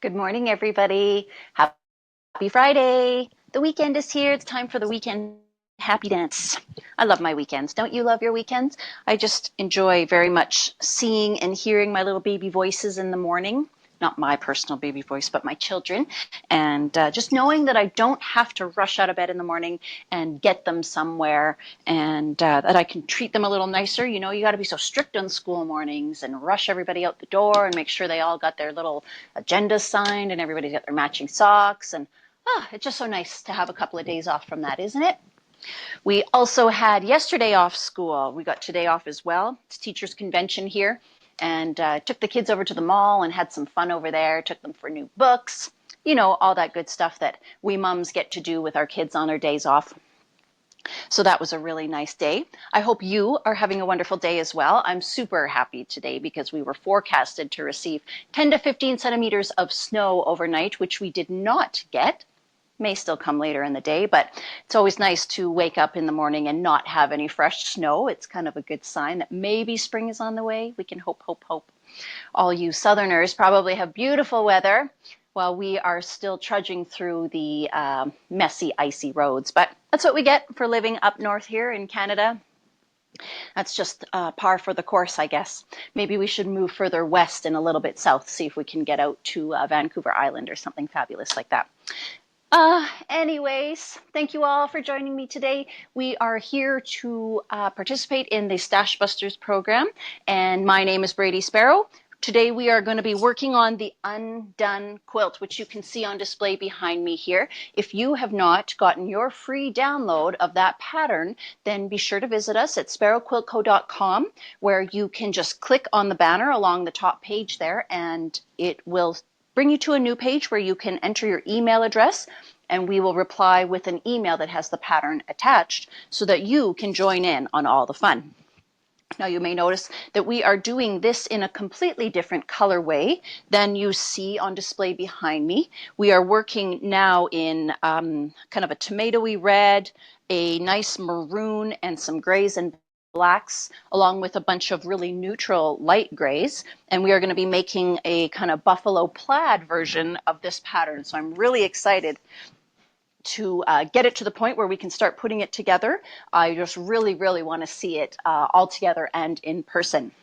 Good morning, everybody. Happy Friday. The weekend is here. It's time for the weekend happy dance. I love my weekends. Don't you love your weekends? I just enjoy very much seeing and hearing my little baby voices in the morning. Not my personal baby voice, but my children. And just knowing that I don't have to rush out of bed in the morning and get them somewhere and that I can treat them a little nicer. You know, you got to be so strict on school mornings and rush everybody out the door and make sure they all got their little agendas signed and everybody's got their matching socks. And it's just so nice to have a couple of days off from that, isn't it? We also had yesterday off school. We got today off as well. It's teachers' convention here. And took the kids over to the mall and had some fun over there. Took them for new books. You know, all that good stuff that we mums get to do with our kids on our days off. So that was a really nice day. I hope you are having a wonderful day as well. I'm super happy today because we were forecasted to receive 10 to 15 centimeters of snow overnight, which we did not get. May still come later in the day, but it's always nice to wake up in the morning and not have any fresh snow. It's kind of a good sign that maybe spring is on the way. We can hope, hope, hope. All you Southerners probably have beautiful weather while we are still trudging through the messy, icy roads. But that's what we get for living up north here in Canada. That's just par for the course, I guess. Maybe we should move further west and a little bit south, see if we can get out to Vancouver Island or something fabulous like that. Anyways, thank you all for joining me today. We are here to participate in the Stash Busters program, and my name is Bradie Sparrow. Today we are going to be working on the Undone quilt, which you can see on display behind me here. If you have not gotten your free download of that pattern, then be sure to visit us at sparrowquiltco.com, where you can just click on the banner along the top page there, and it will bring you to a new page where you can enter your email address, and we will reply with an email that has the pattern attached so that you can join in on all the fun. Now you may notice that we are doing this in a completely different colorway than you see on display behind me. We are working now in kind of a tomatoey red, a nice maroon, and some grays and blacks, along with a bunch of really neutral light grays. And we are going to be making a kind of buffalo plaid version of this pattern. So I'm really excited to get it to the point where we can start putting it together. I just really, really want to see it all together and in person.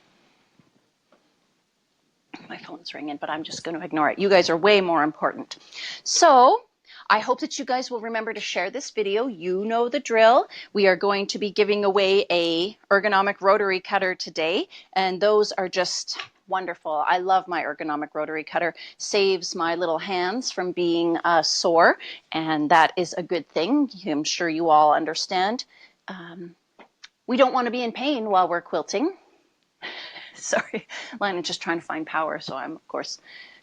My phone's ringing, but I'm just going to ignore it. You guys are way more important. So I hope that you guys will remember to share this video. You know the drill. We are going to be giving away a ergonomic rotary cutter today, and those are just wonderful. I love my ergonomic rotary cutter. Saves my little hands from being sore, and that is a good thing. I'm sure you all understand. We don't want to be in pain while we're quilting. Sorry, Lana's just trying to find power, so I'm, of course,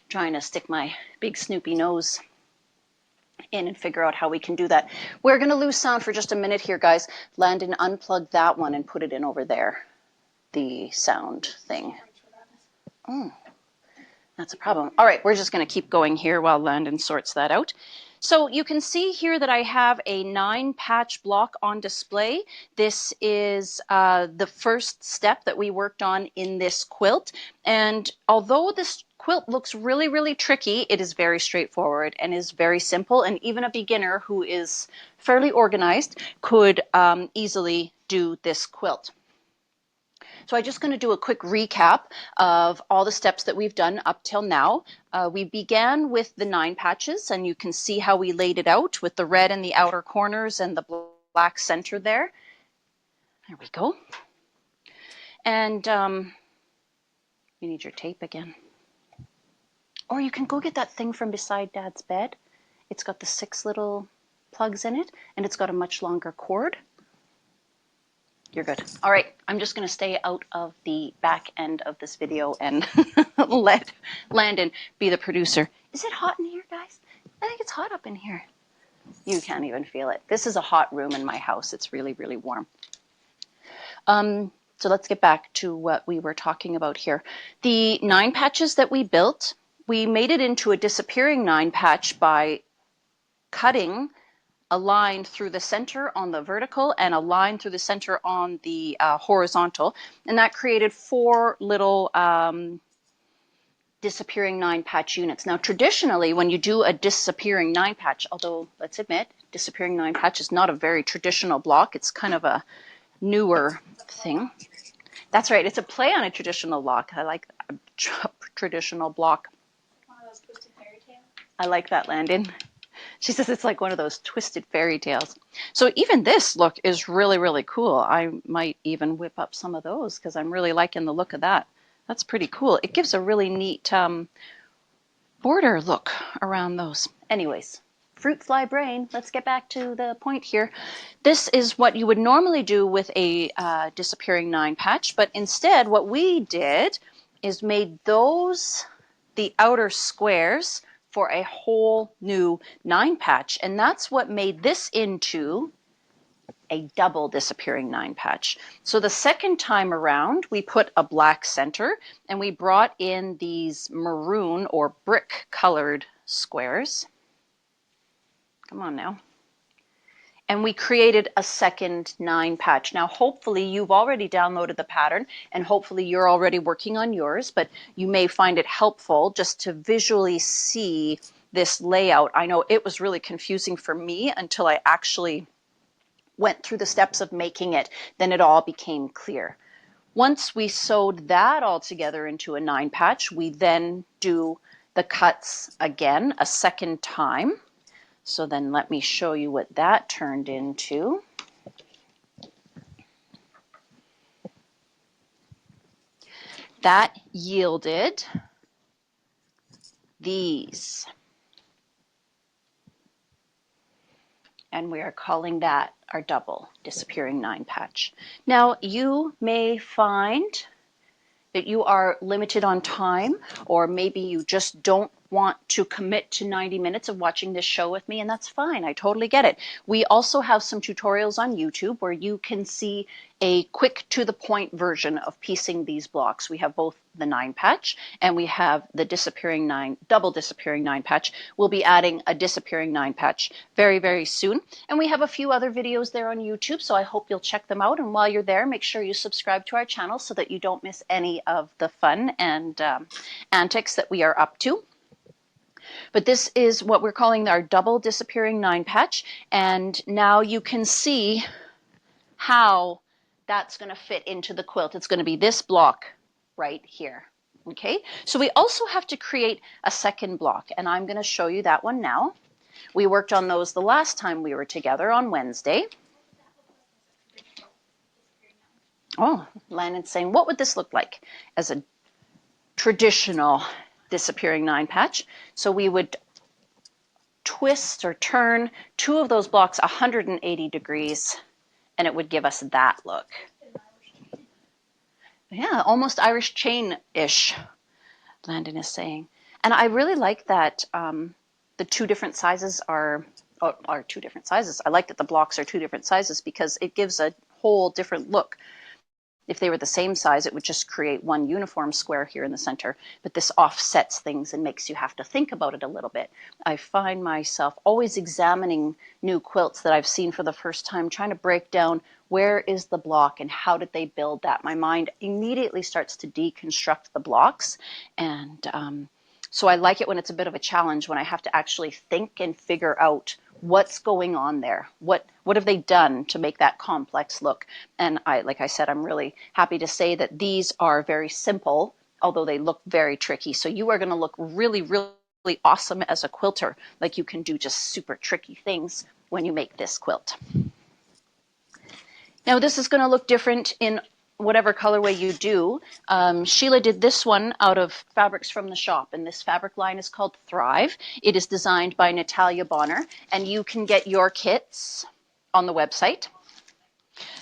trying to stick my big snoopy nose in and figure out how we can do that. We're going to lose sound for just a minute here, guys. Landon, unplug that one and put it in over there, the sound thing. Oh, that's a problem. All right, we're just going to keep going here while Landon sorts that out. So you can see here that I have a 9-patch block on display. This is the first step that we worked on in this quilt. And although this quilt looks really, really tricky, it is very straightforward and is very simple. And even a beginner who is fairly organized could easily do this quilt. So I'm just going to do a quick recap of all the steps that we've done up till now. We began with the 9 patches, and you can see how we laid it out with the red in the outer corners and the black center there. There we go. And you need your tape again. Or you can go get that thing from beside Dad's bed. It's got the 6 little plugs in it, and it's got a much longer cord. You're good. All right, I'm just going to stay out of the back end of this video and let Landon be the producer. Is it hot in here, guys? I think it's hot up in here. You can't even feel it. This is a hot room in my house. It's really, really warm. So let's get back to what we were talking about here. The 9 patches that we built, we made it into a disappearing 9 patch by cutting a line through the center on the vertical and a line through the center on the horizontal. And that created 4 little disappearing 9-patch units. Now, traditionally, when you do a disappearing 9-patch, although let's admit, disappearing 9-patch is not a very traditional block. It's kind of a newer thing. That's right. It's a play on a traditional block. I like that. Traditional block. One of those twisted fairy tales. I like that, Landon. She says it's like one of those twisted fairy tales. So even this look is really, really cool. I might even whip up some of those because I'm really liking the look of that. That's pretty cool. It gives a really neat border look around those. Anyways, fruit fly brain, let's get back to the point here. This is what you would normally do with a disappearing 9-patch, but instead what we did is made those the outer squares for a whole new 9-patch, and that's what made this into a double disappearing 9-patch. So the second time around, we put a black center and we brought in these maroon or brick colored squares. Come on now. And we created a second 9-patch. Now, hopefully you've already downloaded the pattern and hopefully you're already working on yours, but you may find it helpful just to visually see this layout. I know it was really confusing for me until I actually went through the steps of making it. Then it all became clear. Once we sewed that all together into a 9-patch, we then do the cuts again a second time. So then let me show you what that turned into. That yielded these. And we are calling that our double disappearing 9-patch. Now you may find that you are limited on time, or maybe you just don't want to commit to 90 minutes of watching this show with me, and that's fine. I totally get it. We also have some tutorials on YouTube where you can see a quick to the point version of piecing these blocks. We have both the 9-patch and we have the double disappearing 9-patch. We'll be adding a disappearing 9-patch very, very soon. And we have a few other videos there on YouTube, so I hope you'll check them out. And while you're there, make sure you subscribe to our channel so that you don't miss any of the fun and antics that we are up to. But this is what we're calling our double disappearing 9-patch. And now you can see how that's going to fit into the quilt. It's going to be this block right here. Okay, so we also have to create a second block, and I'm going to show you that one now. We worked on those the last time we were together on Wednesday. Oh, Landon's saying, what would this look like as a traditional disappearing 9-patch? So we would twist or turn two of those blocks 180 degrees, and it would give us that look. Yeah, almost Irish chain-ish, Landon is saying. And I really like that the two different sizes are two different sizes. I like that the blocks are two different sizes because it gives a whole different look. If they were the same size, it would just create one uniform square here in the center, but this offsets things and makes you have to think about it a little bit. I find myself always examining new quilts that I've seen for the first time, trying to break down where is the block and how did they build that. My mind immediately starts to deconstruct the blocks, and so I like it when it's a bit of a challenge, when I have to actually think and figure out what's going on there. What have they done to make that complex look? And like I said, I'm really happy to say that these are very simple, although they look very tricky. So you are going to look really, really awesome as a quilter. Like you can do just super tricky things when you make this quilt. Now this is going to look different in whatever colorway you do. Sheila did this one out of fabrics from the shop, and this fabric line is called Thrive. It is designed by Natalia Bonner, and you can get your kits on the website.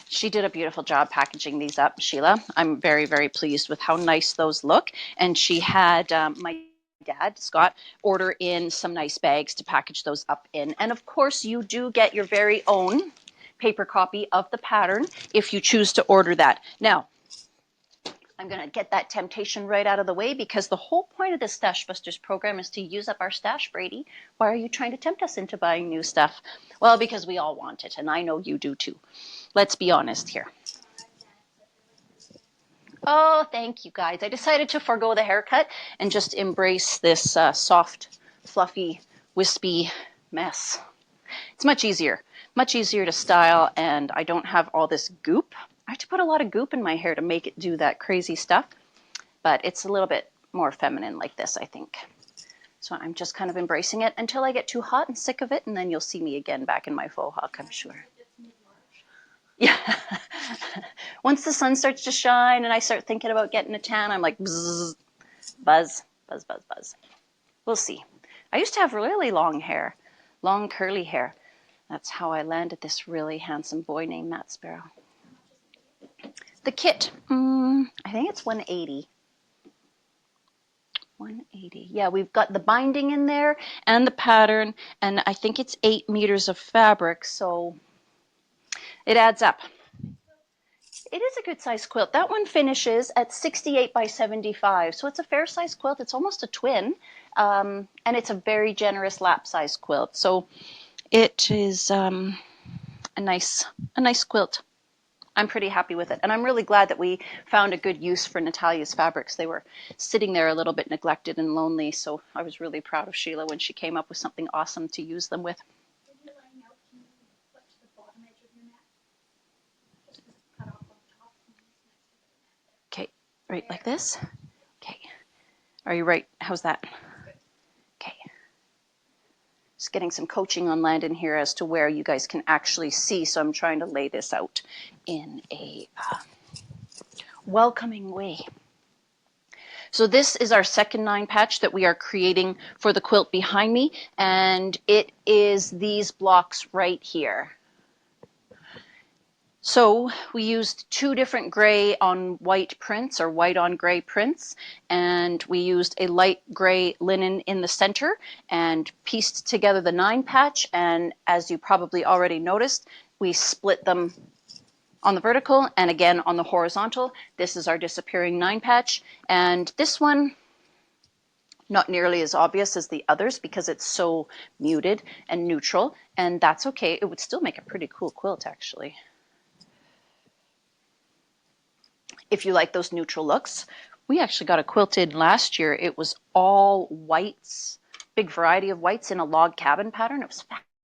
She did a beautiful job packaging these up, Sheila. I'm very, very pleased with how nice those look. And she had my dad, Scott, order in some nice bags to package those up in. And of course, you do get your very own paper copy of the pattern if you choose to order that. Now, I'm going to get that temptation right out of the way because the whole point of this Stash Busters program is to use up our stash, Bradie. Why are you trying to tempt us into buying new stuff? Well, because we all want it, and I know you do too. Let's be honest here. Oh, thank you guys. I decided to forego the haircut and just embrace this soft, fluffy, wispy mess. It's much easier to style, and I don't have all this goop. I have to put a lot of goop in my hair to make it do that crazy stuff, but it's a little bit more feminine like this, I think. So I'm just kind of embracing it until I get too hot and sick of it, and then you'll see me again back in my faux hawk, I'm sure. Yeah. Once the sun starts to shine and I start thinking about getting a tan, I'm like, buzz, buzz, buzz, buzz, buzz. We'll see. I used to have really long hair, long curly hair. That's how I landed this really handsome boy named Matt Sparrow. The kit, I think it's 180. 180. Yeah, we've got the binding in there and the pattern, and I think it's 8 meters of fabric, so it adds up. It is a good size quilt. That one finishes at 68 by 75, so it's a fair size quilt. It's almost a twin, and it's a very generous lap size quilt. So it is a nice quilt. I'm pretty happy with it, and I'm really glad that we found a good use for Natalia's fabrics. They were sitting there a little bit neglected and lonely, so I was really proud of Sheila when she came up with something awesome to use them with. When you're laying out, can you flip to the bottom edge of your mat? Just cut off on top and next to the mat there. Okay, right like this. Okay, are you right? How's that? Okay. Just getting some coaching on Landon here as to where you guys can actually see, so I'm trying to lay this out in a welcoming way. So this is our second 9 patch that we are creating for the quilt behind me, and it is these blocks right here. So we used 2 different gray on white prints, or white on gray prints, and we used a light gray linen in the center and pieced together the 9 patch, and as you probably already noticed, we split them on the vertical and again on the horizontal. This is our disappearing 9 patch, and this one not nearly as obvious as the others because it's so muted and neutral, and that's okay. It would still make a pretty cool quilt, actually, if you like those neutral looks. We actually got a quilt in last year. It was all whites, big variety of whites in a log cabin pattern. It was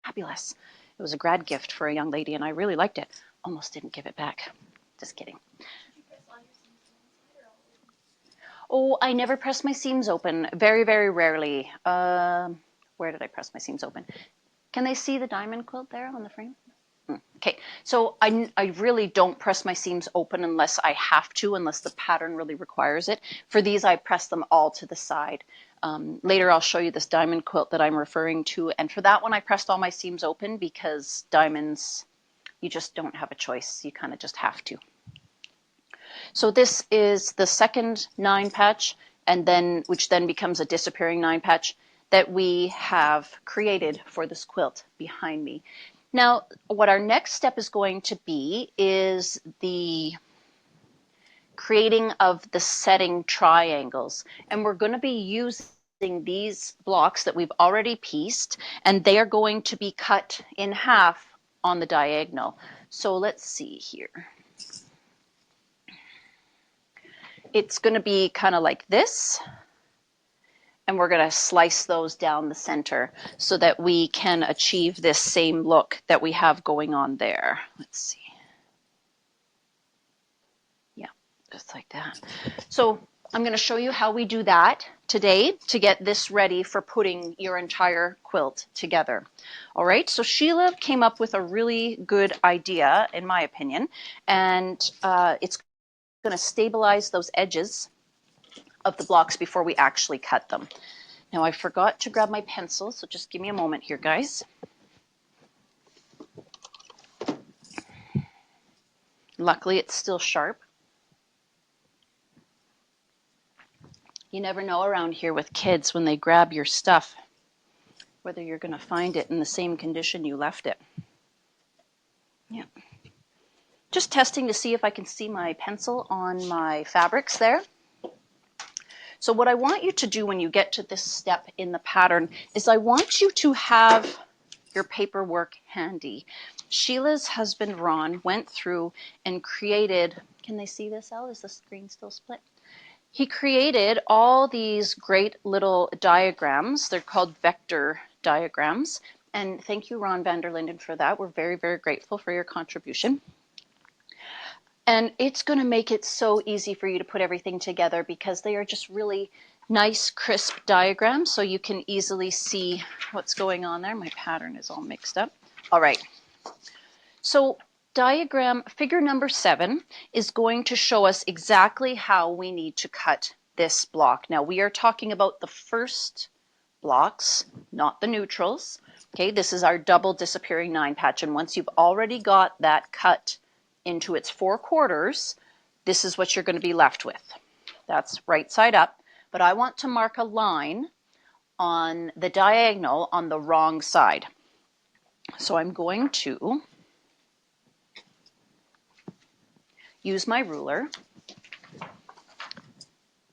fabulous. It was a grad gift for a young lady, and I really liked it. Almost didn't give it back. Just kidding. Did you press all your seams to one side or all of them? Oh, I never press my seams open. Very, very rarely. Where did I press my seams open? Can they see the diamond quilt there on the frame? Okay, so I really don't press my seams open unless I have to, unless the pattern really requires it. For these, I press them all to the side. Later, I'll show you this diamond quilt that I'm referring to, and for that one, I pressed all my seams open because diamonds, you just don't have a choice. You kind of just have to. So this is the second 9 patch, and then which then becomes a disappearing 9 patch that we have created for this quilt behind me. Now, what our next step is going to be is the creating of the setting triangles. And we're going to be using these blocks that we've already pieced, and they are going to be cut in half on the diagonal. So let's see here. It's going to be kind of like this. And we're going to slice those down the center so that we can achieve this same look that we have going on there. Let's see. Yeah, just like that. So I'm going to show you how we do that today to get this ready for putting your entire quilt together. All right, so Sheila came up with a really good idea, in my opinion, and it's going to stabilize those edges of the blocks before we actually cut them. Now I forgot to grab my pencil, so just give me a moment here, guys. Luckily, it's still sharp. You never know around here with kids when they grab your stuff, whether you're going to find it in the same condition you left it. Yeah. Just testing to see if I can see my pencil on my fabrics there. So what I want you to do when you get to this step in the pattern is I want you to have your paperwork handy. Sheila's husband, Ron, went through and created Can they see this, Al? Is the screen still split? He created all these great little diagrams. They're called vector diagrams. And thank you, Ron van der Linden, for that. We're very, very grateful for your contribution. And it's going to make it so easy for you to put everything together because they are just really nice, crisp diagrams, so you can easily see what's going on there. My pattern is all mixed up. All right. So diagram figure number 7 is going to show us exactly how we need to cut this block. Now we are talking about the first blocks, not the neutrals. Okay, this is our double disappearing 9 patch, and once you've already got that cut into its 4 quarters, this is what you're going to be left with. That's right side up, but I want to mark a line on the diagonal on the wrong side. So I'm going to use my ruler,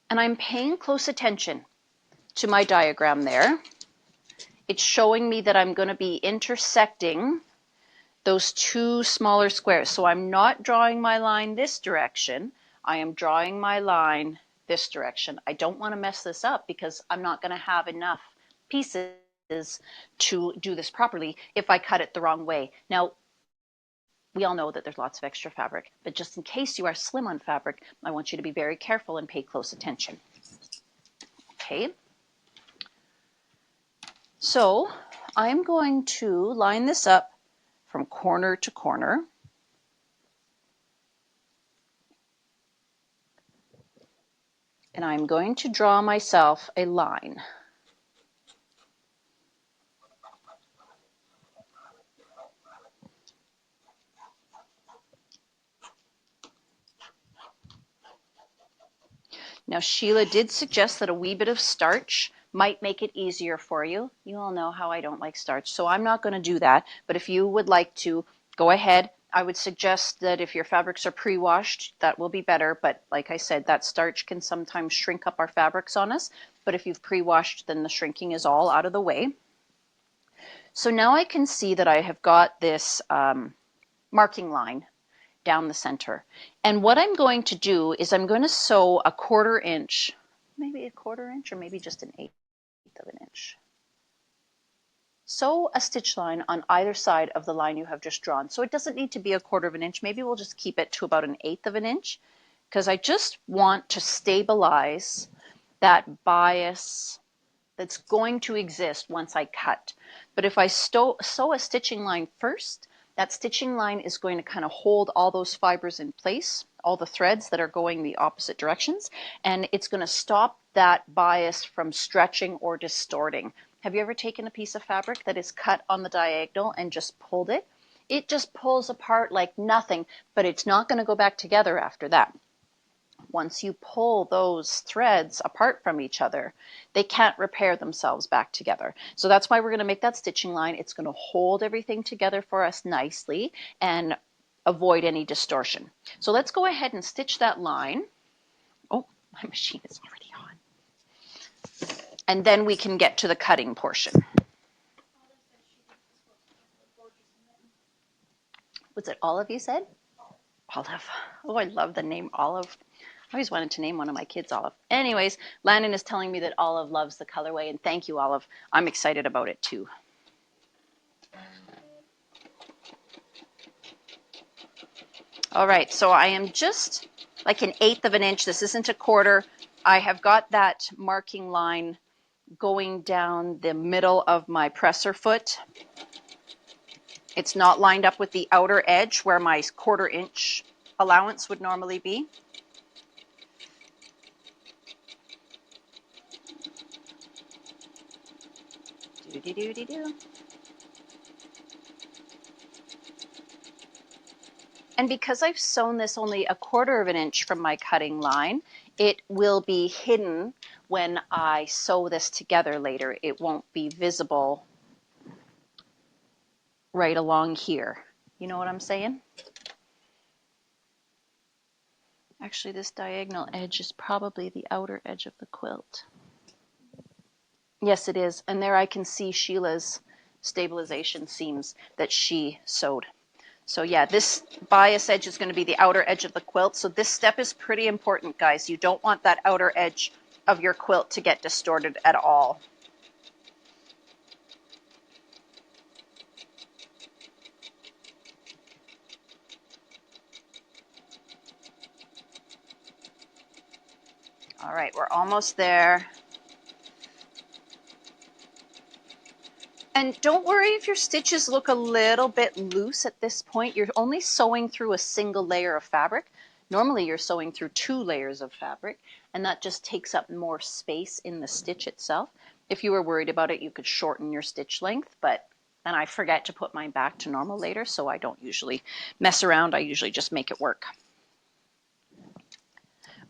and I'm paying close attention to my diagram there. It's showing me that I'm going to be intersecting those 2 smaller squares. So I'm not drawing my line this direction. I am drawing my line this direction. I don't want to mess this up because I'm not going to have enough pieces to do this properly if I cut it the wrong way. Now, we all know that there's lots of extra fabric, but just in case you are slim on fabric, I want you to be very careful and pay close attention. Okay. So I'm going to line this up from corner to corner. And I'm going to draw myself a line. Now Sheila did suggest that a wee bit of starch might make it easier for you. You all know how I don't like starch, so I'm not going to do that. But if you would like to, go ahead. I would suggest that if your fabrics are pre-washed, that will be better. But like I said, that starch can sometimes shrink up our fabrics on us. But if you've pre-washed, then the shrinking is all out of the way. So now I can see that I have got this marking line down the center. And what I'm going to do is I'm going to sew a 1/4 inch, maybe a 1/4 inch or maybe just an 1/8 of an inch. Sew a stitch line on either side of the line you have just drawn. So it doesn't need to be a 1/4 of an inch. Maybe we'll just keep it to about an 1/8 of an inch because I just want to stabilize that bias that's going to exist once I cut. But if I sew a stitching line first, that stitching line is going to kind of hold all those fibers in place, all the threads that are going the opposite directions, and it's going to stop that bias from stretching or distorting. Have you ever taken a piece of fabric that is cut on the diagonal and just pulled it? It just pulls apart like nothing, but it's not going to go back together after that. Once you pull those threads apart from each other, they can't repair themselves back together. So that's why we're going to make that stitching line. It's going to hold everything together for us nicely and avoid any distortion. So let's go ahead and stitch that line. Oh, my machine is already on. And then we can get to the cutting portion. Was it Olive you said? Olive. Oh, I love the name Olive. I always wanted to name one of my kids Olive. Anyways, Landon is telling me that Olive loves the colorway, and thank you, Olive. I'm excited about it too. All right, so I am just like an 1/8 of an inch. This isn't a 1/4. I have got that marking line going down the middle of my presser foot. It's not lined up with the outer edge where my 1/4 inch allowance would normally be. Do-de-do-de-do. And because I've sewn this only a 1/4 of an inch from my cutting line, it will be hidden when I sew this together later. It won't be visible right along here. You know what I'm saying? Actually, this diagonal edge is probably the outer edge of the quilt. Yes, it is. And there I can see Sheila's stabilization seams that she sewed. So yeah, this bias edge is going to be the outer edge of the quilt. So this step is pretty important, guys. You don't want that outer edge of your quilt to get distorted at all. All right, we're almost there. And don't worry if your stitches look a little bit loose at this point. You're only sewing through a single layer of fabric. Normally you're sewing through 2 layers of fabric, and that just takes up more space in the stitch itself. If you were worried about it, you could shorten your stitch length, but then I forget to put mine back to normal later, so I don't usually mess around. I usually just make it work.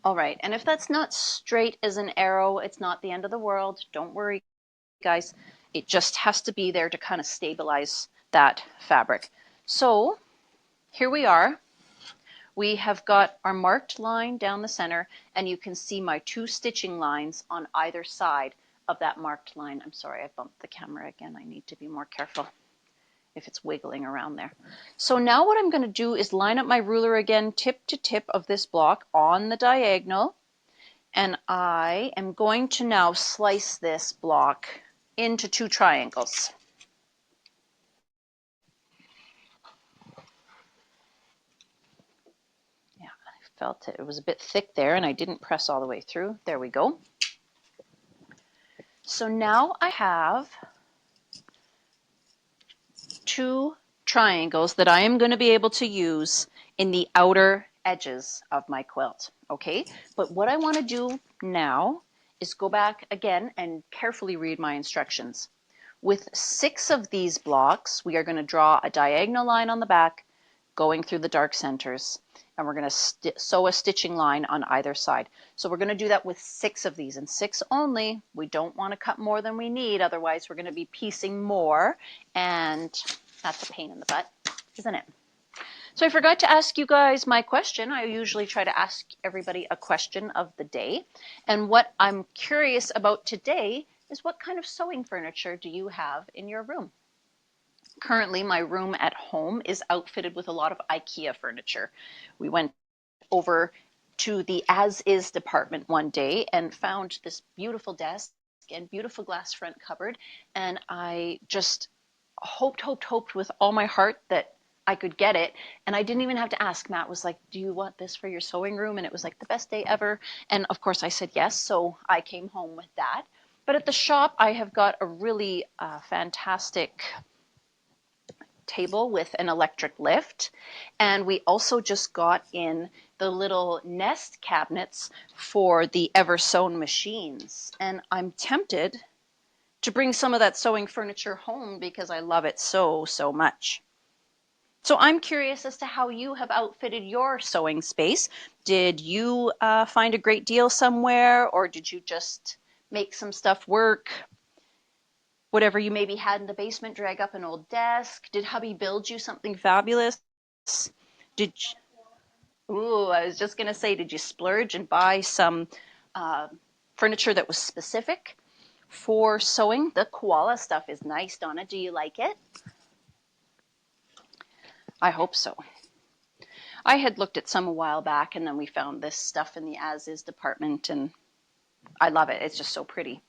All right, and if that's not straight as an arrow, it's not the end of the world. Don't worry, guys. It just has to be there to kind of stabilize that fabric. So here we are. We have got our marked line down the center, and you can see my 2 stitching lines on either side of that marked line. I'm sorry, I bumped the camera again. I need to be more careful if it's wiggling around there. So now what I'm going to do is line up my ruler again, tip to tip of this block on the diagonal, and I am going to now slice this block into 2 triangles. Yeah, I felt it. It was a bit thick there and I didn't press all the way through. There we go. So now I have 2 triangles that I am going to be able to use in the outer edges of my quilt. Okay, but what I want to do now is go back again and carefully read my instructions. With 6 of these blocks, we are going to draw a diagonal line on the back going through the dark centers, and we're going to sew a stitching line on either side. So we're going to do that with 6 of these, and 6 only. We don't want to cut more than we need, otherwise we're going to be piecing more, and that's a pain in the butt, isn't it? So I forgot to ask you guys my question. I usually try to ask everybody a question of the day, and what I'm curious about today is what kind of sewing furniture do you have in your room? Currently, my room at home is outfitted with a lot of IKEA furniture. We went over to the as-is department one day and found this beautiful desk and beautiful glass front cupboard, and I just hoped with all my heart that I could get it, and I didn't even have to ask. Matt was like, do you want this for your sewing room? And it was like the best day ever, and of course I said yes, so I came home with that. But at the shop I have got a really fantastic table with an electric lift, and we also just got in the little nest cabinets for the ever sewn machines, and I'm tempted to bring some of that sewing furniture home because I love it so much. So I'm curious as to how you have outfitted your sewing space. Did you find a great deal somewhere, or did you just make some stuff work? Whatever you maybe had in the basement, drag up an old desk. Did hubby build you something fabulous? Did you, ooh, I was just gonna say, did you splurge and buy some furniture that was specific for sewing? The koala stuff is nice, Donna. Do you like it? I hope so. I had looked at some a while back, and then we found this stuff in the as-is department, and I love it. It's just so pretty.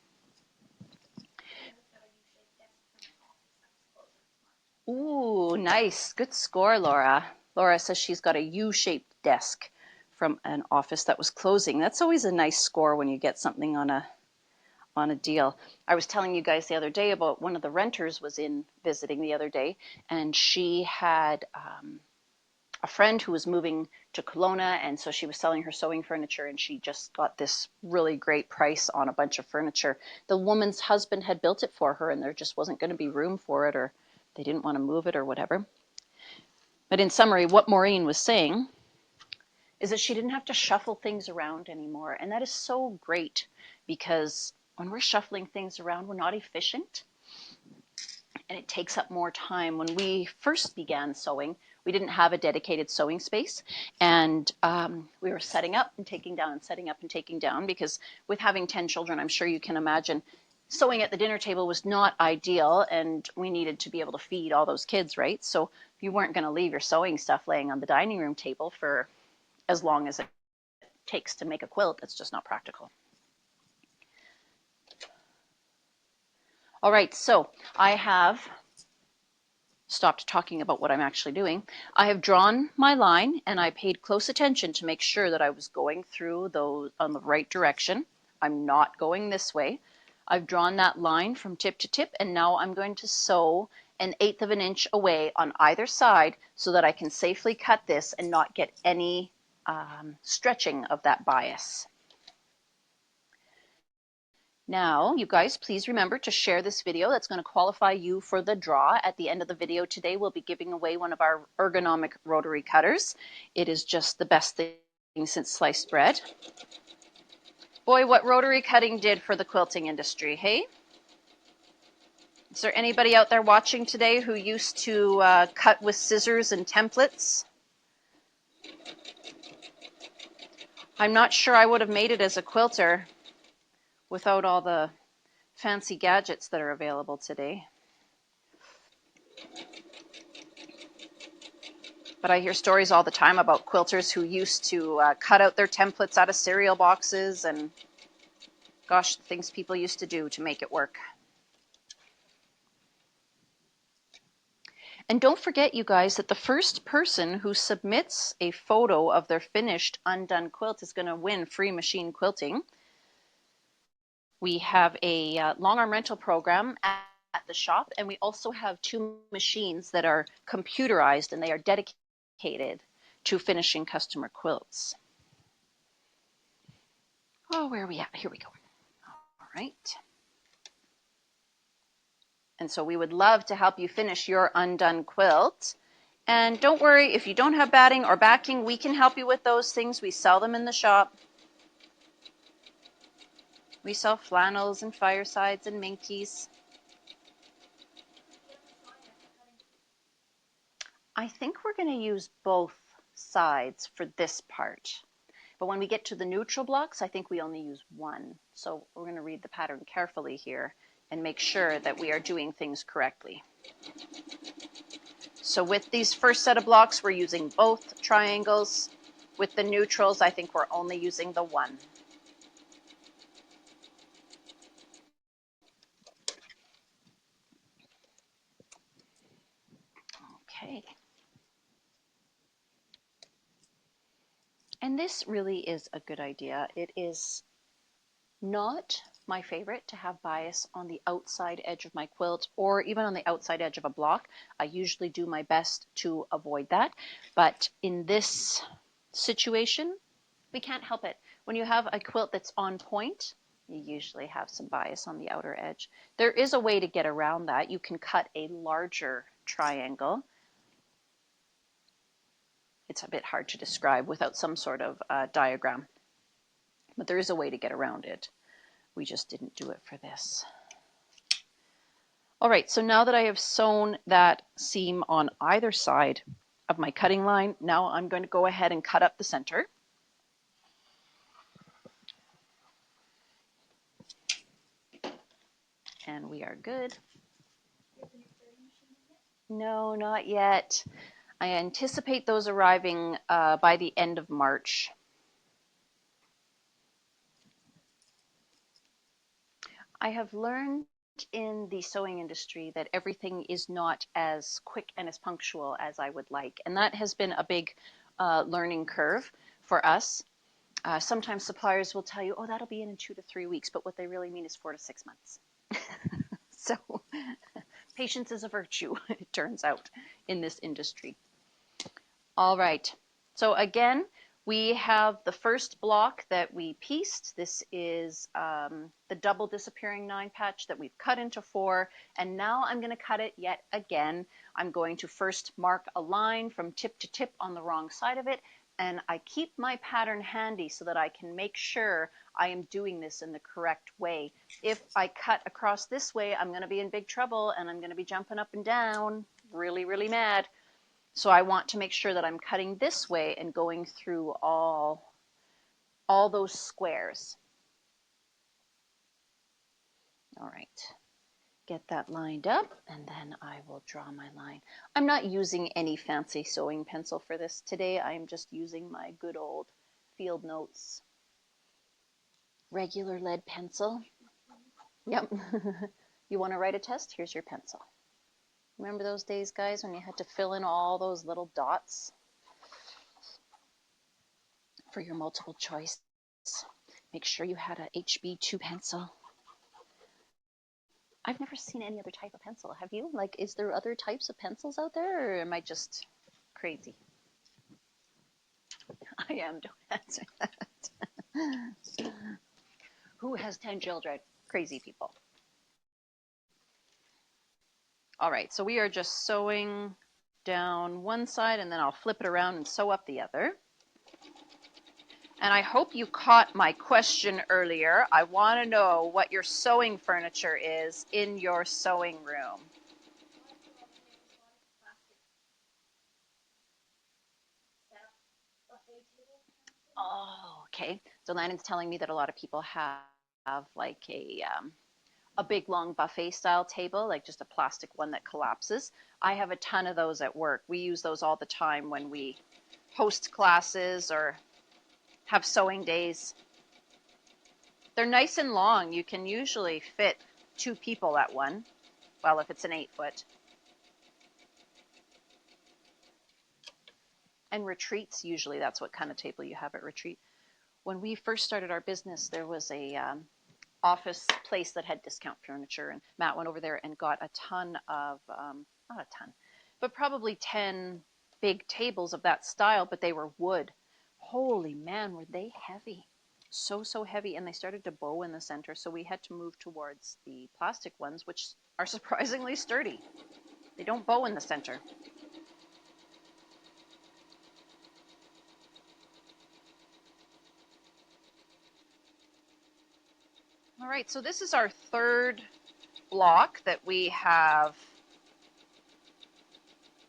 Ooh, nice. Good score, Laura. Laura says she's got a U-shaped desk from an office that was closing. That's always a nice score when you get something on a deal. I was telling you guys the other day about one of the renters was in visiting the other day, and she had a friend who was moving to Kelowna, and so she was selling her sewing furniture, and she just got this really great price on a bunch of furniture. The woman's husband had built it for her, and there just wasn't going to be room for it, or they didn't want to move it or whatever. But in summary, what Maureen was saying is that she didn't have to shuffle things around anymore, and that is so great, because when we're shuffling things around, we're not efficient, and it takes up more time. When we first began sewing, we didn't have a dedicated sewing space, and we were setting up and taking down and setting up and taking down, because with having 10 children, I'm sure you can imagine, sewing at the dinner table was not ideal, and we needed to be able to feed all those kids, right? So you weren't going to leave your sewing stuff laying on the dining room table for as long as it takes to make a quilt. It's just not practical. All right, so I have stopped talking about what I'm actually doing. I have drawn my line, and I paid close attention to make sure that I was going through those on the right direction. I'm not going this way. I've drawn that line from tip to tip, and now I'm going to sew 1/8 of an inch away on either side so that I can safely cut this and not get any stretching of that bias. Now, you guys, please remember to share this video. That's going to qualify you for the draw. At the end of the video today, we'll be giving away one of our ergonomic rotary cutters. It is just the best thing since sliced bread. Boy, what rotary cutting did for the quilting industry, hey? Is there anybody out there watching today who used to cut with scissors and templates? I'm not sure I would have made it as a quilter without all the fancy gadgets that are available today. But I hear stories all the time about quilters who used to cut out their templates out of cereal boxes, and gosh, the things people used to do to make it work. And don't forget, you guys, that the first person who submits a photo of their finished undone quilt is going to win free machine quilting. We have a long arm rental program at the shop, and we also have 2 machines that are computerized, and they are dedicated to finishing customer quilts. Oh, where are we at? Here we go. All right. And so we would love to help you finish your undone quilt. And don't worry, if you don't have batting or backing, we can help you with those things. We sell them in the shop. We sell flannels and firesides and minkies. I think we're going to use both sides for this part. But when we get to the neutral blocks, I think we only use one. So we're going to read the pattern carefully here and make sure that we are doing things correctly. So with these first set of blocks, we're using both triangles. With the neutrals, I think we're only using the one. Okay. And this really is a good idea. It is not my favorite to have bias on the outside edge of my quilt or even on the outside edge of a block. I usually do my best to avoid that. But in this situation, we can't help it. When you have a quilt that's on point, you usually have some bias on the outer edge. There is a way to get around that. You can cut a larger triangle. It's a bit hard to describe without some sort of diagram, but there is a way to get around it. We just didn't do it for this. All right, so now that I have sewn that seam on either side of my cutting line, now I'm going to go ahead and cut up the center. And we are good. No, not yet. I anticipate those arriving by the end of March. I have learned in the sewing industry that everything is not as quick and as punctual as I would like. And that has been a big learning curve for us. Sometimes suppliers will tell you, oh, that'll be in 2 to 3 weeks, but what they really mean is 4 to 6 months. So patience is a virtue, it turns out, in this industry. All right, so again, we have the first block that we pieced. This is the double disappearing 9 patch that we've cut into 4, and now I'm going to cut it yet again. I'm going to first mark a line from tip to tip on the wrong side of it, and I keep my pattern handy so that I can make sure I am doing this in the correct way. If I cut across this way, I'm going to be in big trouble, and I'm going to be jumping up and down, really, really mad. So I want to make sure that I'm cutting this way and going through all those squares. All right. get that lined up, and then I will draw my line. I'm not using any fancy sewing pencil for this today. I'm just using my good old Field Notes regular lead pencil. Yep. You want to write a test? Here's your pencil. Remember those days, guys, when you had to fill in all those little dots for your multiple choice? Make sure you had a HB2 pencil. I've never seen any other type of pencil. Have you? Like, is there other types of pencils out there, or am I just crazy? I am. Don't answer that. Who has 10 children? Crazy people. All right, so we are just sewing down one side, and then I'll flip it around and sew up the other. And I hope you caught my question earlier. I want to know what your sewing furniture is in your sewing room. Oh, okay. So Landon's telling me that a lot of people have like a big long buffet style table, like just a plastic one that collapses. I have a ton of those at work. We use those all the time when we host classes or have sewing days. They're nice and long. You can usually fit 2 people at one. Well, if it's an 8-foot. And retreats, usually that's what kind of table you have at retreat. When we first started our business, there was a office place that had discount furniture, and Matt went over there and got a ton of, not a ton, but probably 10 big tables of that style, but they were wood. Holy man, were they heavy. So heavy, and they started to bow in the center, so we had to move towards the plastic ones, which are surprisingly sturdy. They don't bow in the center. All right, so this is our third block that we have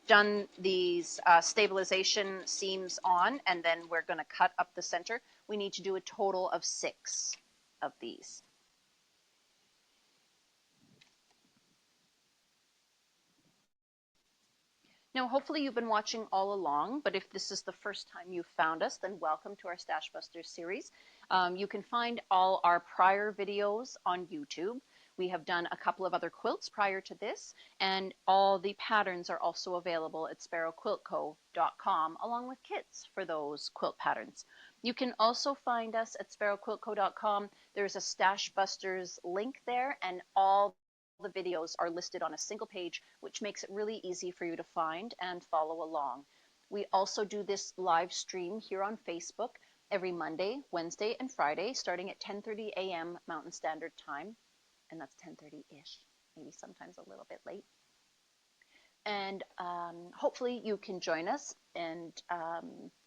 done these stabilization seams on, and then we're going to cut up the center. We need to do a total of 6 of these. Now, hopefully you've been watching all along, but if this is the first time you've found us, then welcome to our Stash Busters series. You can find all our prior videos on YouTube. We have done a couple of other quilts prior to this, and all the patterns are also available at sparrowquiltco.com, along with kits for those quilt patterns. You can also find us at sparrowquiltco.com. There's a Stash Busters link there, and all the videos are listed on a single page, which makes it really easy for you to find and follow along. We also do this live stream here on Facebook every Monday, Wednesday, and Friday, starting at 10:30 a.m. Mountain Standard Time, and that's 10:30-ish, maybe sometimes a little bit late. And hopefully you can join us and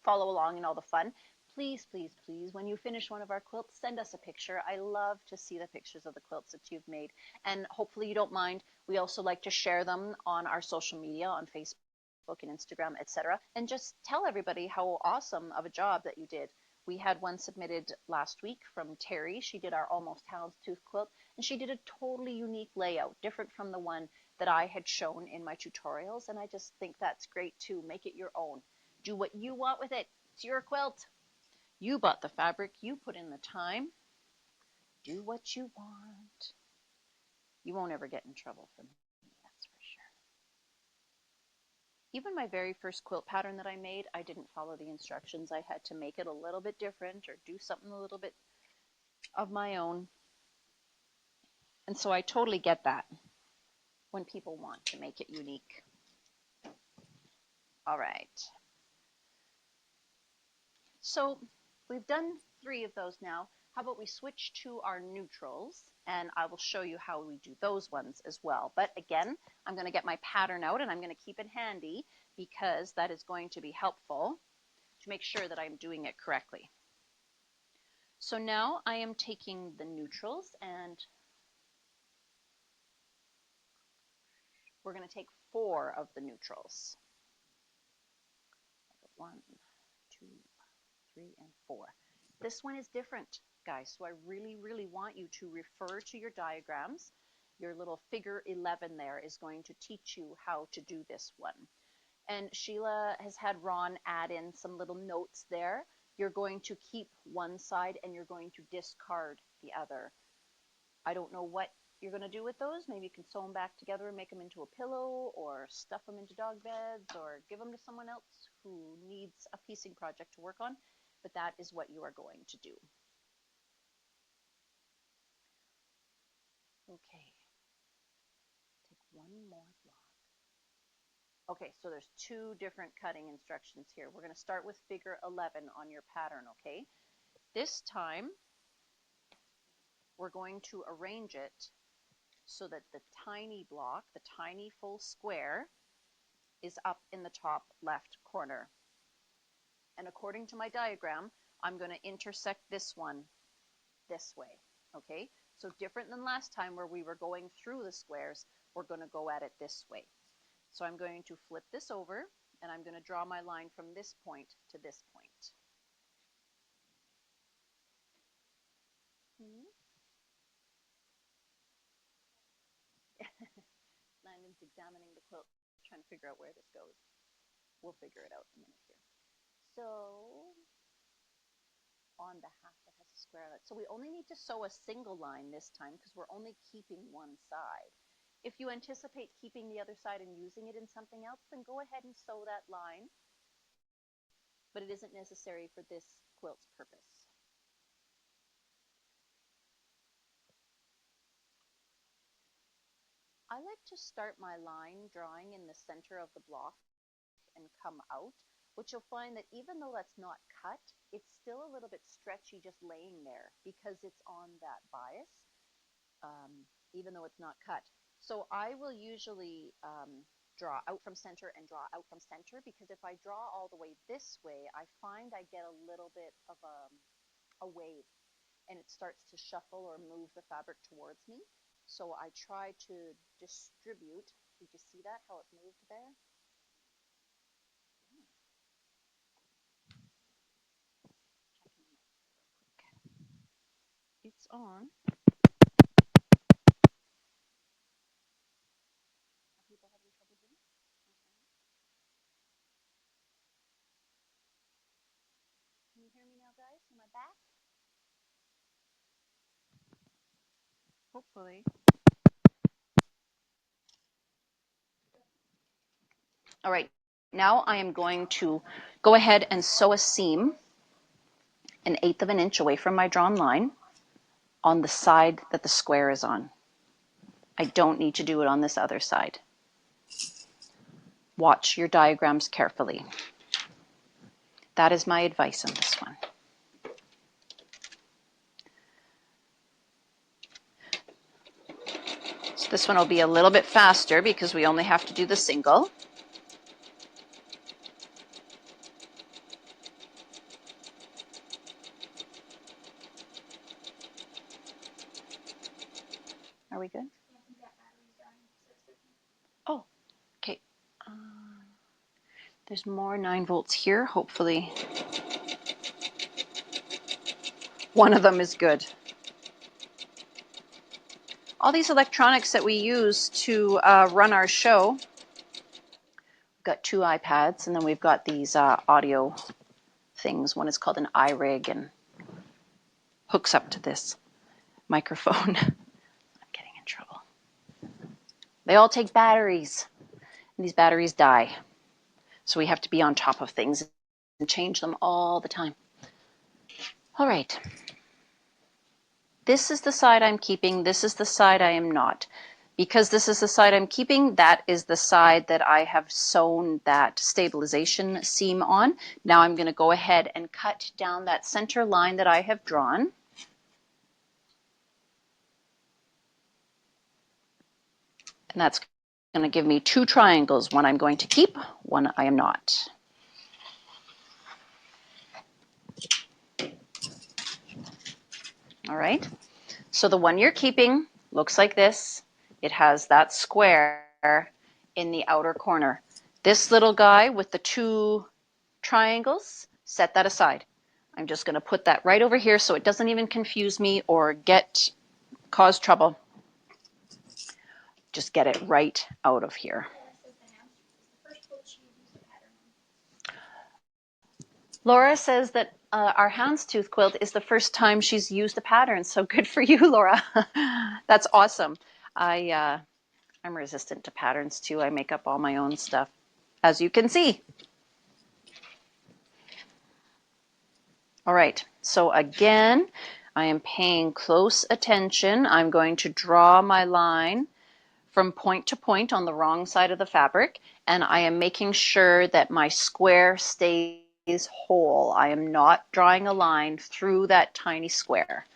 follow along in all the fun. Please, please, please, when you finish one of our quilts, send us a picture. I love to see the pictures of the quilts that you've made. And hopefully you don't mind. We also like to share them on our social media, on Facebook and Instagram, etc. And just tell everybody how awesome of a job that you did. We had one submitted last week from Terry. She did our almost houndstooth quilt, and she did a totally unique layout, different from the one that I had shown in my tutorials. And I just think that's great too. Make it your own. Do what you want with it. It's your quilt. You bought the fabric, you put in the time. Do what you want. You won't ever get in trouble from me, that's for sure. Even my very first quilt pattern that I made, I didn't follow the instructions. I had to make it a little bit different or do something a little bit of my own. And so I totally get that when people want to make it unique. All right. So we've done 3 of those now. How about we switch to our neutrals, and I will show you how we do those ones as well. But again, I'm going to get my pattern out, and I'm going to keep it handy because that is going to be helpful to make sure that I'm doing it correctly. So now I am taking the neutrals, and we're going to take 4 of the neutrals. 1, 2, 3, and 4. This one is different, guys, so I really, really want you to refer to your diagrams your little figure 11 there is going to teach you how to do this one. And Sheila has had Ron add in some little notes there. You're going to keep one side and you're going to discard the other. I don't know what you're going to do with those. Maybe you can sew them back together and make them into a pillow, or stuff them into dog beds, or give them to someone else who needs a piecing project to work on. But that is what you are going to do. Okay, take one more block. Okay, so there's two different cutting instructions here. We're going to start with figure 11 on your pattern, okay? This time, we're going to arrange it so that the tiny block, the tiny full square, is up in the top left corner. And according to my diagram, I'm going to intersect this one this way, okay? So different than last time where we were going through the squares, we're going to go at it this way. So I'm going to flip this over, and I'm going to draw my line from this point to this point. Landon's examining the quilt, trying to figure out where this goes. We'll figure it out in a minute here. So on the half that has a square on it. So we only need to sew a single line this time because we're only keeping one side. If you anticipate keeping the other side and using it in something else, then go ahead and sew that line, but it isn't necessary for this quilt's purpose. I like to start my line drawing in the center of the block and come out, which you'll find that even though that's not cut, it's still a little bit stretchy just laying there because it's on that bias, even though it's not cut. So I will usually draw out from center and draw out from center, because if I draw all the way this way, I find I get a little bit of a wave and it starts to shuffle or move the fabric towards me. So I try to distribute. Did you see that, how it moved there? It's on. Are people having trouble hearing? Can you hear me now, guys? Am I back? Hopefully. All right, now I am going to go ahead and sew a seam 1/8 of an inch away from my drawn line on the side that the square is on. I don't need to do it on this other side. Watch your diagrams carefully. That is my advice on this one. So this one will be a little bit faster because we only have to do the single. Are we good? Oh, okay. There's more 9 volts here. Hopefully one of them is good. All these electronics that we use to run our show, we've got 2 iPads, and then we've got these audio things. One is called an iRig and hooks up to this microphone. I'm getting in trouble. They all take batteries, and these batteries die. So we have to be on top of things and change them all the time. All right. This is the side I'm keeping. This is the side I am not. Because this is the side I'm keeping, that is the side that I have sewn that stabilization seam on. Now I'm going to go ahead and cut down that center line that I have drawn. And that's going to give me 2 triangles. One I'm going to keep, one I am not. All right. So the one you're keeping looks like this. It has that square in the outer corner. This little guy with the 2 triangles, set that aside. I'm just going to put that right over here so it doesn't even confuse me or cause trouble. just get it right out of here. Laura says that our houndstooth quilt is the first time she's used the pattern. So good for you, Laura. That's awesome. I'm resistant to patterns too. I make up all my own stuff, as you can see. All right, so again, I am paying close attention. I'm going to draw my line from point to point on the wrong side of the fabric, and I am making sure that my square stays whole. I am not drawing a line through that tiny square.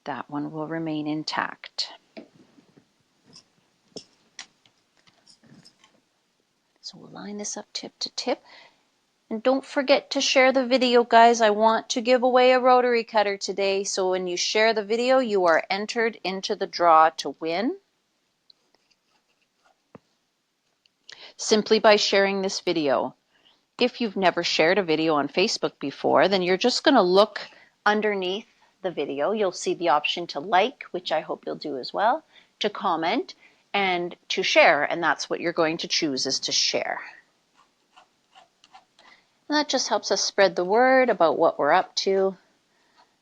That one will remain intact. So we'll line this up tip to tip. And don't forget to share the video, guys. I want to give away a rotary cutter today. So when you share the video, you are entered into the draw to win. Simply by sharing this video. If you've never shared a video on Facebook before, then you're just going to look underneath the video. You'll see the option to like, which I hope you'll do as well, to comment, and to share. And that's what you're going to choose, is to share. And that just helps us spread the word about what we're up to,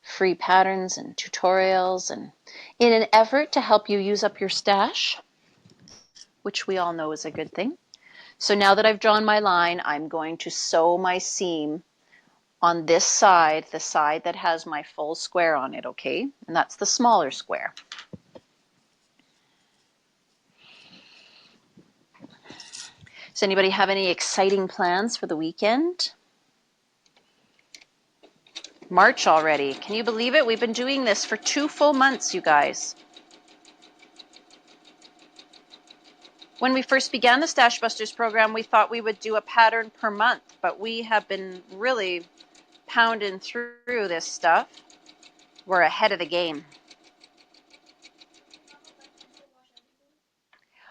free patterns and tutorials, and in an effort to help you use up your stash, which we all know is a good thing. So now that I've drawn my line, I'm going to sew my seam on this side, the side that has my full square on it, okay? And that's the smaller square. Does anybody have any exciting plans for the weekend? March already. Can you believe it? We've been doing this for 2 full months, you guys. When we first began the Stash Busters program, we thought we would do a pattern per month, but we have been really pounding through this stuff. We're ahead of the game.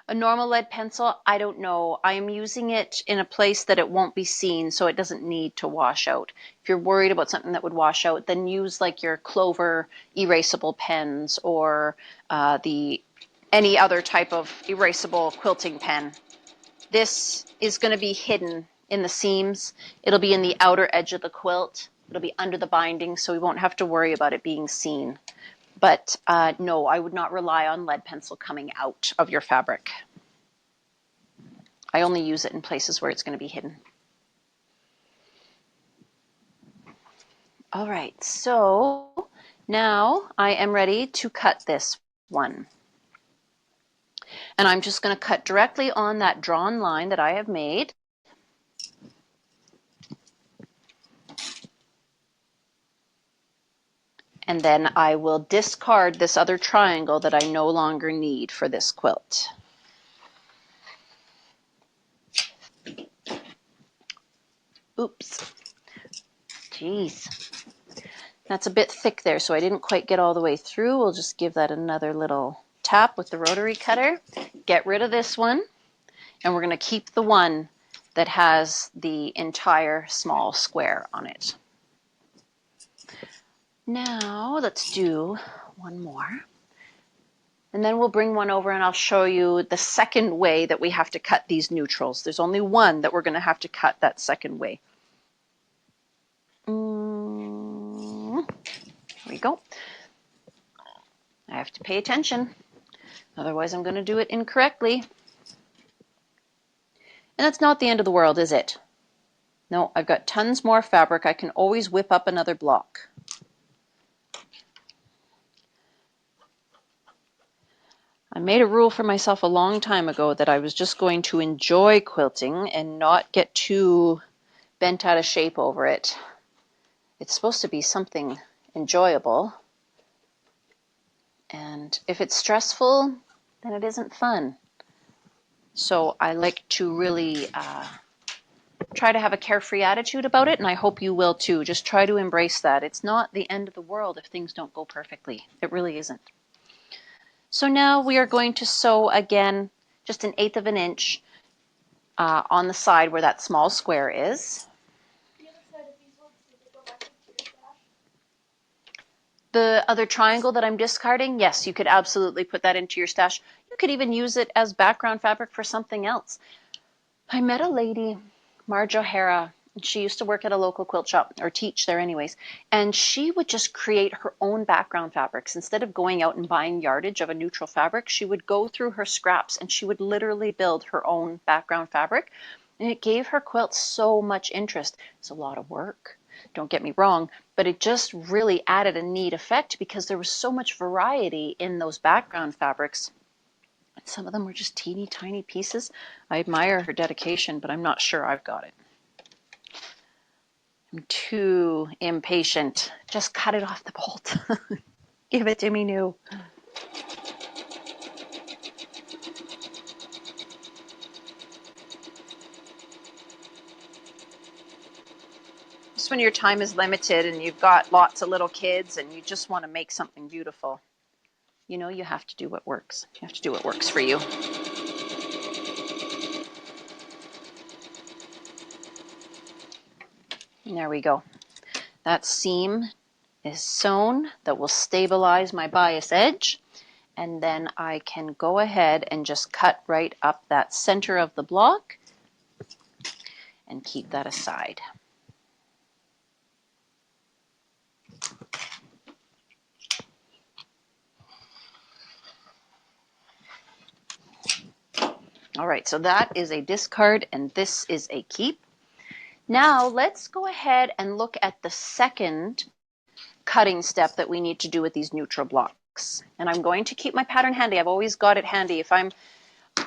A normal lead pencil, I don't know. I am using it in a place that it won't be seen, so it doesn't need to wash out. If you're worried about something that would wash out, then use like your Clover erasable pens or any other type of erasable quilting pen. This is going to be hidden in the seams. It'll be in the outer edge of the quilt. It'll be under the binding, so we won't have to worry about it being seen. But no, I would not rely on lead pencil coming out of your fabric. I only use it in places where it's going to be hidden. All right, so now I am ready to cut this one. And I'm just going to cut directly on that drawn line that I have made. And then I will discard this other triangle that I no longer need for this quilt. Oops. Jeez. That's a bit thick there, so I didn't quite get all the way through. We'll just give that another little tap with the rotary cutter. Get rid of this one, and we're going to keep the one that has the entire small square on it. Now let's do one more. And then we'll bring one over and I'll show you the second way that we have to cut these neutrals. There's only one that we're going to have to cut that second way. Here we go. I have to pay attention, otherwise I'm going to do it incorrectly. And that's not the end of the world, is it? No, I've got tons more fabric. I can always whip up another block. I made a rule for myself a long time ago that I was just going to enjoy quilting and not get too bent out of shape over it. It's supposed to be something enjoyable. And if it's stressful, then it isn't fun. So I like to really try to have a carefree attitude about it, and I hope you will too. Just try to embrace that. It's not the end of the world if things don't go perfectly. It really isn't. So now we are going to sew again just 1/8 of an inch on the side where that small square is. The other side of these ones, did they go back into your stash? The other triangle that I'm discarding, yes, you could absolutely put that into your stash. You could even use it as background fabric for something else. I met a lady, Marge O'Hara. She used to work at a local quilt shop, or teach there anyways, and she would just create her own background fabrics. Instead of going out and buying yardage of a neutral fabric, she would go through her scraps and she would literally build her own background fabric. And it gave her quilts so much interest. It's a lot of work, don't get me wrong, but it just really added a neat effect because there was so much variety in those background fabrics. Some of them were just teeny tiny pieces. I admire her dedication, but I'm not sure I've got it. I'm too impatient. Just cut it off the bolt. Give it to me new. Just when your time is limited and you've got lots of little kids and you just want to make something beautiful, you know, you have to do what works. You have to do what works for you. And there we go. That seam is sewn. That will stabilize my bias edge. And then I can go ahead and just cut right up that center of the block and keep that aside. All right, so that is a discard and this is a keep. Now let's go ahead and look at the second cutting step that we need to do with these neutral blocks. And I'm going to keep my pattern handy. I've always got it handy. If I'm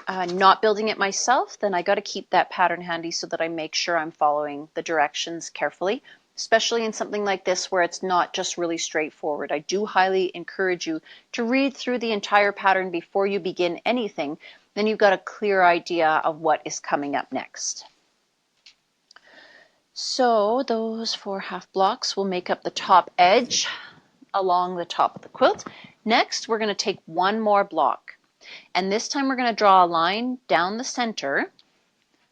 not building it myself, then I got to keep that pattern handy so that I make sure I'm following the directions carefully, especially in something like this where it's not just really straightforward. I do highly encourage you to read through the entire pattern before you begin anything. Then you've got a clear idea of what is coming up next. So those 4 half blocks will make up the top edge along the top of the quilt. Next, we're going to take one more block. And this time we're going to draw a line down the center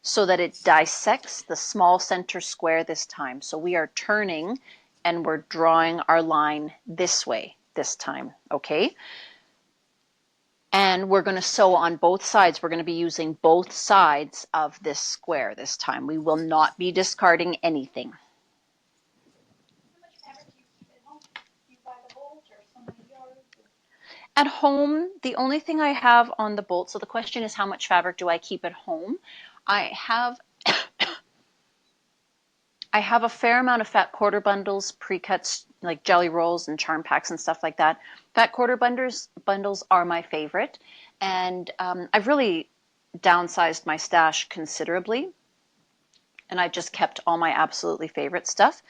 so that it dissects the small center square this time. So we are turning and we're drawing our line this way this time, okay? And we're going to sew on both sides. We're going to be using both sides of this square this time. We will not be discarding anything. How much fabric do you keep at home? Do you buy the bolt or somebody yards? At home, the only thing I have on the bolt, so the question is how much fabric do I keep at home? I have a fair amount of fat quarter bundles, pre-cuts like jelly rolls and charm packs and stuff like that. Fat quarter bundles are my favorite. And I've really downsized my stash considerably. And I've just kept all my absolutely favorite stuff.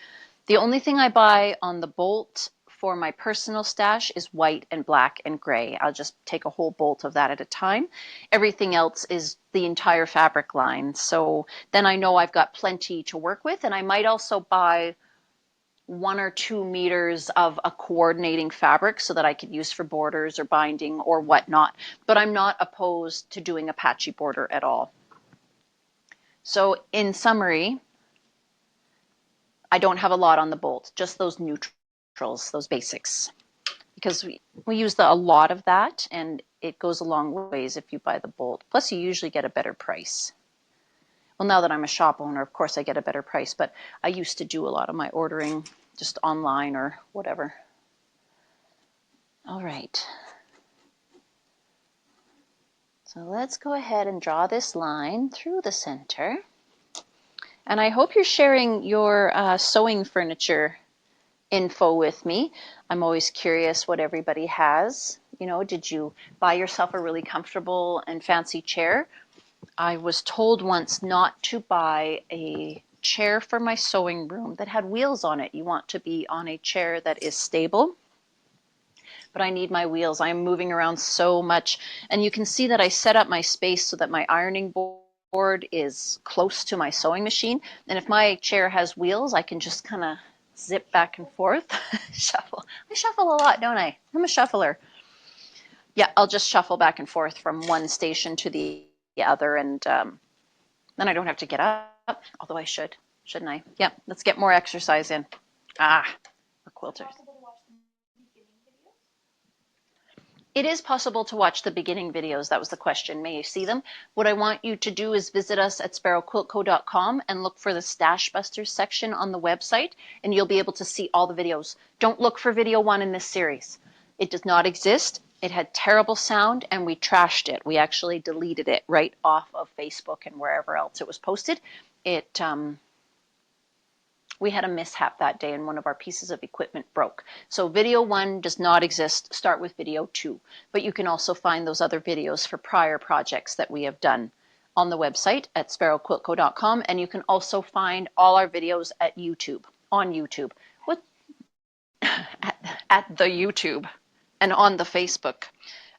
The only thing I buy on the bolt for my personal stash is white and black and gray. I'll just take a whole bolt of that at a time. Everything else is the entire fabric line. So then I know I've got plenty to work with, and I might also buy 1 or 2 meters of a coordinating fabric so that I could use for borders or binding or whatnot. But I'm not opposed to doing a patchy border at all. So in summary, I don't have a lot on the bolt, just those neutrals, those basics, because we use a lot of that, and it goes a long ways if you buy the bolt. Plus, you usually get a better price. Well, now that I'm a shop owner, of course I get a better price, but I used to do a lot of my ordering just online or whatever. All right. So let's go ahead and draw this line through the center. And I hope you're sharing your sewing furniture info with me. I'm always curious what everybody has. You know, did you buy yourself a really comfortable and fancy chair? I was told once not to buy a chair for my sewing room that had wheels on it. You want to be on a chair that is stable. But I need my wheels. I'm moving around so much. And you can see that I set up my space so that my ironing board is close to my sewing machine. And if my chair has wheels, I can just kind of zip back and forth. Shuffle. I shuffle a lot, don't I? I'm a shuffler. Yeah, I'll just shuffle back and forth from one station to the other, and then I don't have to get up, although I should, shouldn't I? Yeah, let's get more exercise in. Ah, we're quilters. It is possible to watch the beginning videos. That was the question. May you see them? What I want you to do is visit us at sparrowquiltco.com and look for the Stash Busters section on the website, and you'll be able to see all the videos. Don't look for video 1 in this series. It does not exist. It had terrible sound, and we trashed it. We actually deleted it right off of Facebook and wherever else it was posted. We had a mishap that day and one of our pieces of equipment broke. So video 1 does not exist. Start with video 2. But you can also find those other videos for prior projects that we have done on the website at sparrowquiltco.com, and you can also find all our videos at YouTube, on YouTube, at the YouTube and on the Facebook.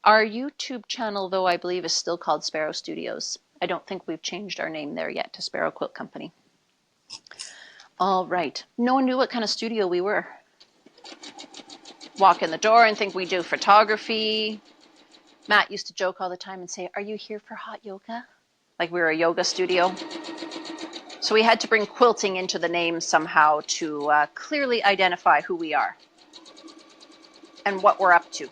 Our YouTube channel, though, I believe is still called Sparrow Studios. I don't think we've changed our name there yet to Sparrow Quilt Company. All right. No one knew what kind of studio we were. Walk in the door and think we do photography. Matt used to joke all the time and say, "Are you here for hot yoga?" Like we were a yoga studio. So we had to bring quilting into the name somehow to clearly identify who we are and what we're up to.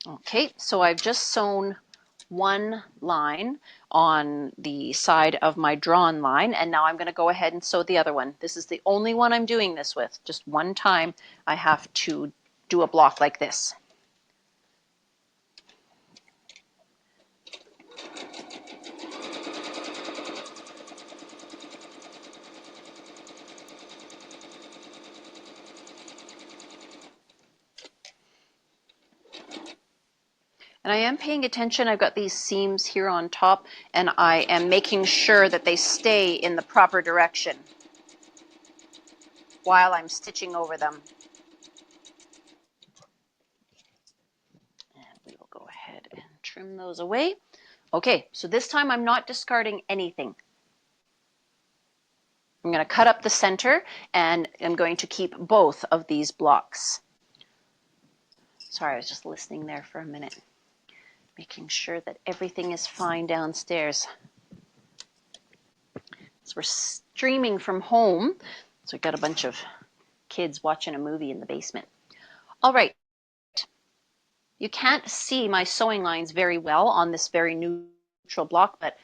Okay, so I've just sewn one line on the side of my drawn line, and now I'm going to go ahead and sew the other one. This is the only one I'm doing this with. Just one time I have to do a block like this. And I am paying attention. I've got these seams here on top, and I am making sure that they stay in the proper direction while I'm stitching over them. And we will go ahead and trim those away. Okay, so this time I'm not discarding anything. I'm going to cut up the center, and I'm going to keep both of these blocks. Sorry, I was just listening there for a minute, making sure that everything is fine downstairs. So we're streaming from home, so we've got a bunch of kids watching a movie in the basement. All right. You can't see my sewing lines very well on this very neutral block, but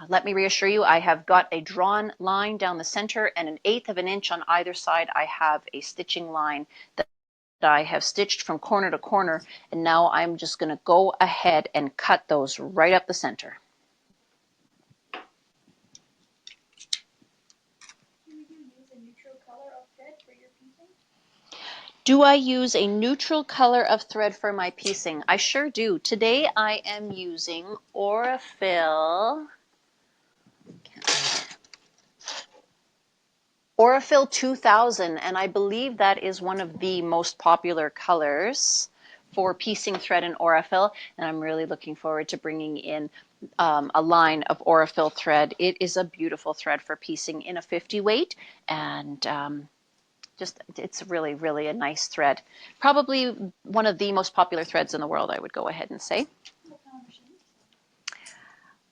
let me reassure you, I have got a drawn line down the center, and 1/8 of an inch on either side. I have a stitching line that I have stitched from corner to corner, and now I'm just going to go ahead and cut those right up the center. Do I use a neutral color of thread for my piecing? I sure do. Today I am using Aurifil 2000, and I believe that is one of the most popular colors for piecing thread in Aurifil, and I'm really looking forward to bringing in a line of Aurifil thread. It is a beautiful thread for piecing in a 50 weight, and it's really, really a nice thread. Probably one of the most popular threads in the world, I would go ahead and say.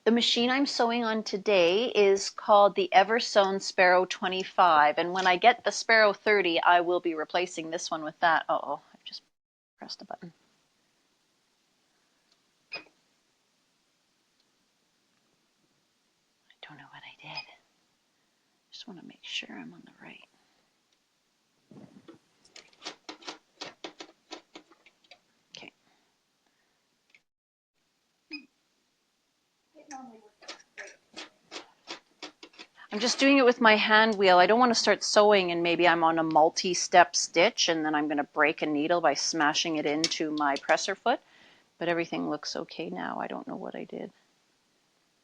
The machine I'm sewing on today is called the Eversewn Sparrow 25, and when I get the Sparrow 30, I will be replacing this one with that. Uh-oh, I just pressed a button. I don't know what I did. Just want to make sure I'm on the right. Okay. I'm just doing it with my hand wheel. I don't want to start sewing and maybe I'm on a multi-step stitch and then I'm going to break a needle by smashing it into my presser foot. But everything looks okay now. I don't know what I did.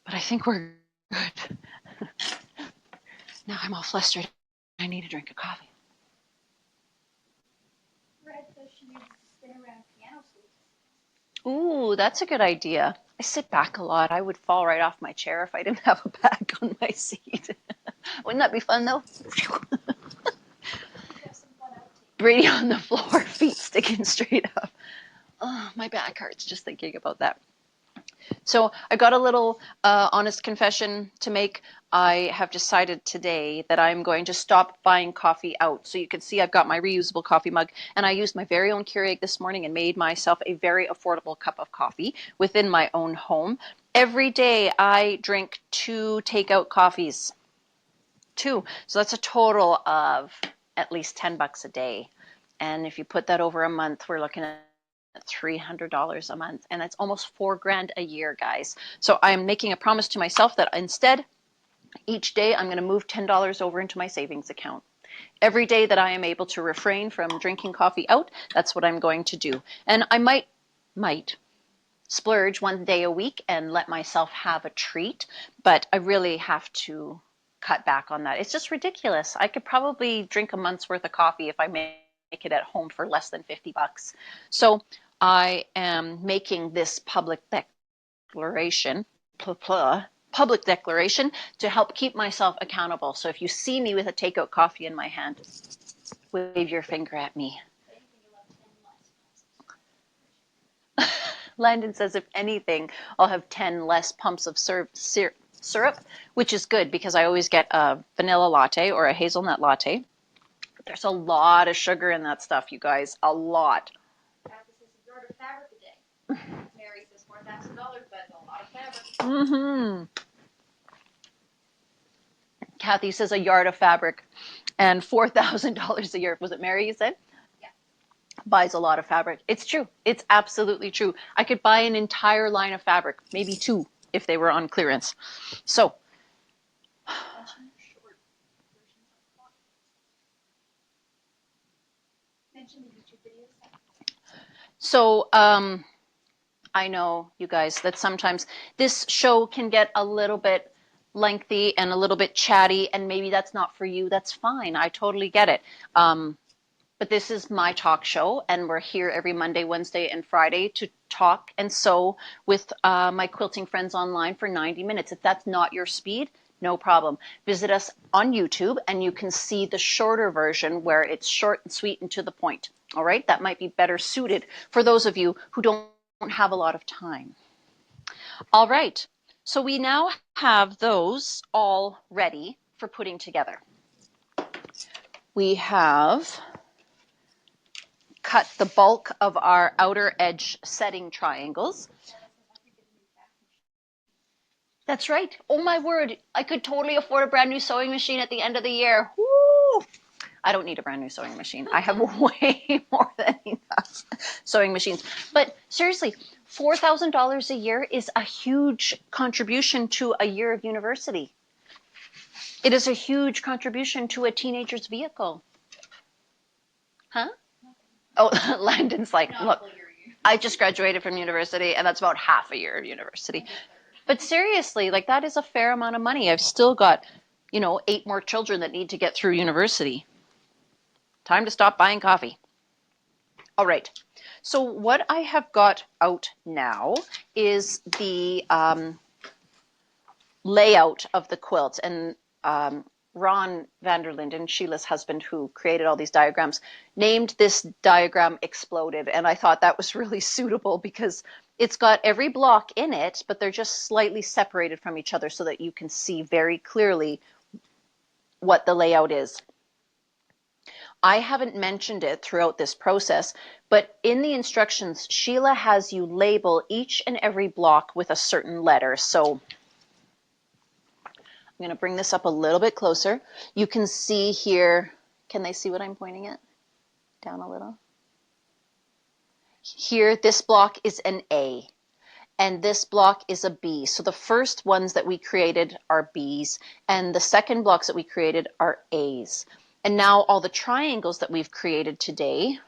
But I think we're good. Now I'm all flustered. I need a drink of coffee. Red says she uses to spin around piano stools. Ooh, that's a good idea. I sit back a lot. I would fall right off my chair if I didn't have a back on my seat. Wouldn't that be fun, though? Bradie on the floor, feet sticking straight up. Oh, my back hurts just thinking about that. So I got a little honest confession to make. I have decided today that I'm going to stop buying coffee out. So you can see I've got my reusable coffee mug, and I used my very own Keurig this morning and made myself a very affordable cup of coffee within my own home. Every day I drink 2 takeout coffees. 2. So that's a total of at least $10 a day. And if you put that over a month, we're looking at $300 a month, and that's almost $4,000 a year, guys. So I'm making a promise to myself that instead, each day I'm going to move $10 over into my savings account. Every day that I am able to refrain from drinking coffee out, that's what I'm going to do. And I might splurge 1 day a week and let myself have a treat, but I really have to cut back on that. It's just ridiculous. I could probably drink a month's worth of coffee if I make it at home for less than $50. So I am making this public declaration to help keep myself accountable. So if you see me with a takeout coffee in my hand, wave your finger at me. Landon says, if anything, I'll have 10 less pumps of syrup, which is good because I always get a vanilla latte or a hazelnut latte. There's a lot of sugar in that stuff, you guys, a lot. Kathy says a yard of fabric a day. Mary says $4,000, but a lot of fabric. Mm-hmm. Kathy says a yard of fabric and $4,000 a year. Was it Mary you said? Yeah. Buys a lot of fabric. It's true. It's absolutely true. I could buy an entire line of fabric, maybe 2 if they were on clearance. So Mention the YouTube videos. So I know, you guys, that sometimes this show can get a little bit lengthy and a little bit chatty, and maybe that's not for you. That's fine. I totally get it. But this is my talk show, and we're here every Monday, Wednesday, and Friday to talk and sew with my quilting friends online for 90 minutes. If that's not your speed, no problem. Visit us on YouTube, and you can see the shorter version where it's short and sweet and to the point. All right, that might be better suited for those of you who don't have a lot of time. All right, so we now have those all ready for putting together. We have cut the bulk of our outer edge setting triangles. That's right. Oh my word, I could totally afford a brand new sewing machine at the end of the year. Woo! I don't need a brand new sewing machine. I have way more than enough sewing machines. But seriously, $4,000 a year is a huge contribution to a year of university. It is a huge contribution to a teenager's vehicle. Huh? Oh, Landon's like, look, I just graduated from university, and that's about half a year of university. But seriously, like that is a fair amount of money. I've still got, 8 more children that need to get through university. Time to stop buying coffee. All right. So what I have got out now is the layout of the quilt. And Ron Vanderlinden, Sheila's husband, who created all these diagrams, named this diagram Exploded. And I thought that was really suitable because it's got every block in it, but they're just slightly separated from each other so that you can see very clearly what the layout is. I haven't mentioned it throughout this process, but in the instructions, Sheila has you label each and every block with a certain letter. So I'm going to bring this up a little bit closer. You can see here, can they see what I'm pointing at? Down a little. Here, this block is an A, and this block is a B. So the first ones that we created are B's, and the second blocks that we created are A's. And now all the triangles that we've created today,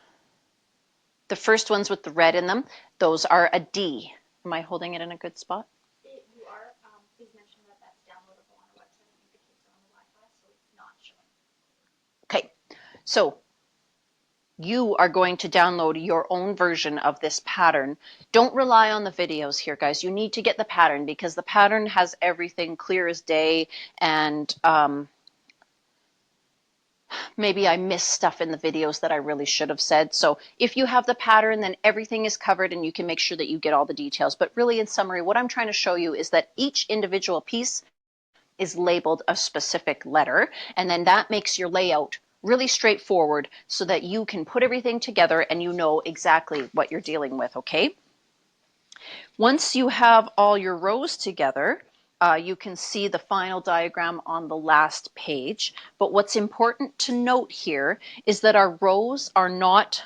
the first ones with the red in them, those are a D. Am I holding it in a good spot? You are. Please mention that that's downloadable on our website. I think the kids are on the Wi-Fi, so it's not showing. Okay, so you are going to download your own version of this pattern. Don't rely on the videos here, guys. You need to get the pattern because the pattern has everything clear as day, and maybe I missed stuff in the videos that I really should have said. So if you have the pattern, then everything is covered and you can make sure that you get all the details. But really, in summary, what I'm trying to show you is that each individual piece is labeled a specific letter, and then that makes your layout really straightforward so that you can put everything together and you know exactly what you're dealing with, okay? Once you have all your rows together, you can see the final diagram on the last page. But what's important to note here is that our rows are not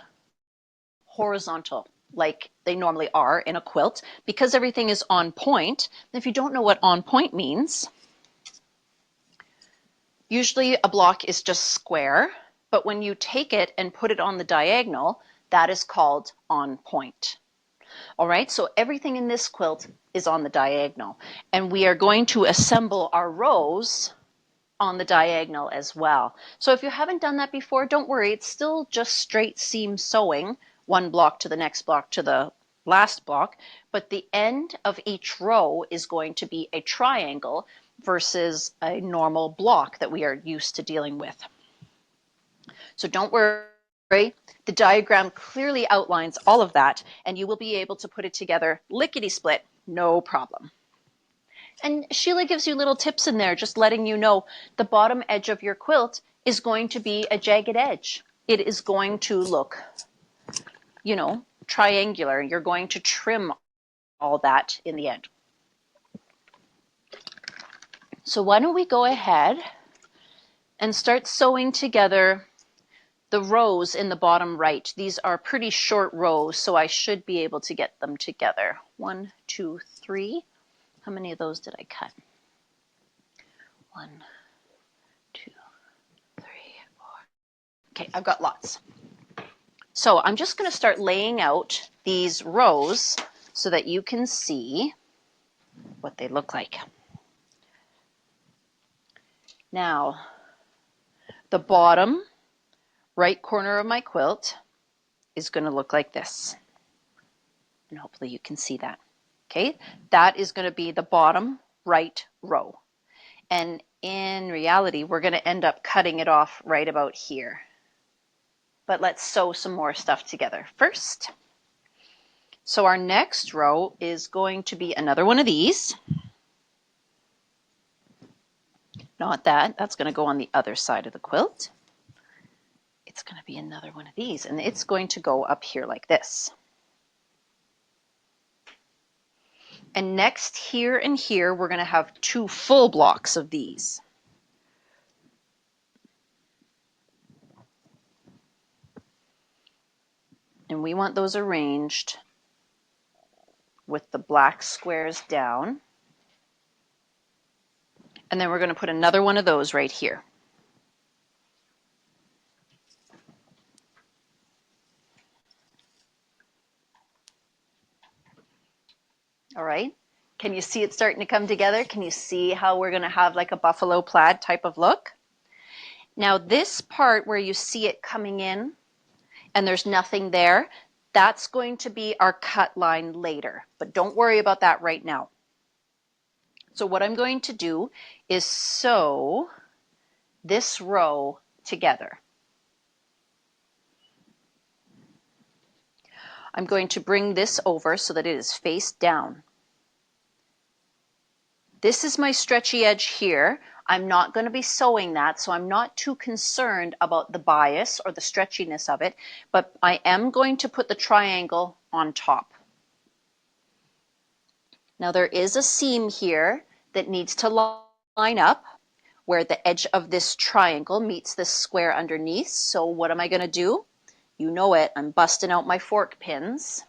horizontal like they normally are in a quilt because everything is on point. If you don't know what on point means, usually a block is just square, but when you take it and put it on the diagonal, that is called on point. All right, so everything in this quilt is on the diagonal, and we are going to assemble our rows on the diagonal as well. So if you haven't done that before, don't worry, it's still just straight seam sewing, one block to the next block to the last block, but the end of each row is going to be a triangle versus a normal block that we are used to dealing with. So don't worry, the diagram clearly outlines all of that, and you will be able to put it together lickety-split, no problem. And Sheila gives you little tips in there, just letting you know the bottom edge of your quilt is going to be a jagged edge. It is going to look, you know, triangular. You're going to trim all that in the end. So why don't we go ahead and start sewing together the rows in the bottom right. These are pretty short rows, so I should be able to get them together. 1, 2, 3. How many of those did I cut? 1, 2, 3, 4. Okay, I've got lots. So I'm just going to start laying out these rows so that you can see what they look like. Now, the bottom right corner of my quilt is going to look like this. And hopefully you can see that. Okay, that is going to be the bottom right row. And in reality, we're going to end up cutting it off right about here. But let's sew some more stuff together first. So our next row is going to be another one of these. Not that, that's going to go on the other side of the quilt. It's going to be another one of these, and it's going to go up here like this. And next here and here, we're going to have 2 full blocks of these. And we want those arranged with the black squares down. And then we're going to put another one of those right here. All right. Can you see it starting to come together? Can you see how we're going to have like a buffalo plaid type of look? Now this part where you see it coming in and there's nothing there, that's going to be our cut line later. But don't worry about that right now. So what I'm going to do is sew this row together. I'm going to bring this over so that it is face down. This is my stretchy edge here. I'm not going to be sewing that, so I'm not too concerned about the bias or the stretchiness of it, but I am going to put the triangle on top. Now there is a seam here that needs to line up where the edge of this triangle meets this square underneath. So what am I going to do? You know it, I'm busting out my fork pins.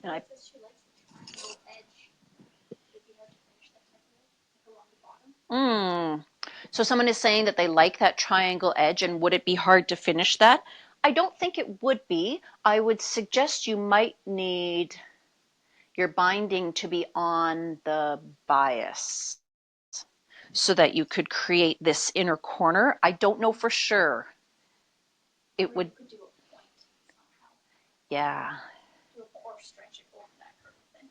And I So someone is saying that they like that triangle edge, and would it be hard to finish that? I don't think it would be. I would suggest you might need your binding to be on the bias so that you could create this inner corner. I don't know for sure. It would. You could do a point somehow. Yeah. Do a or stretch it over that curve then.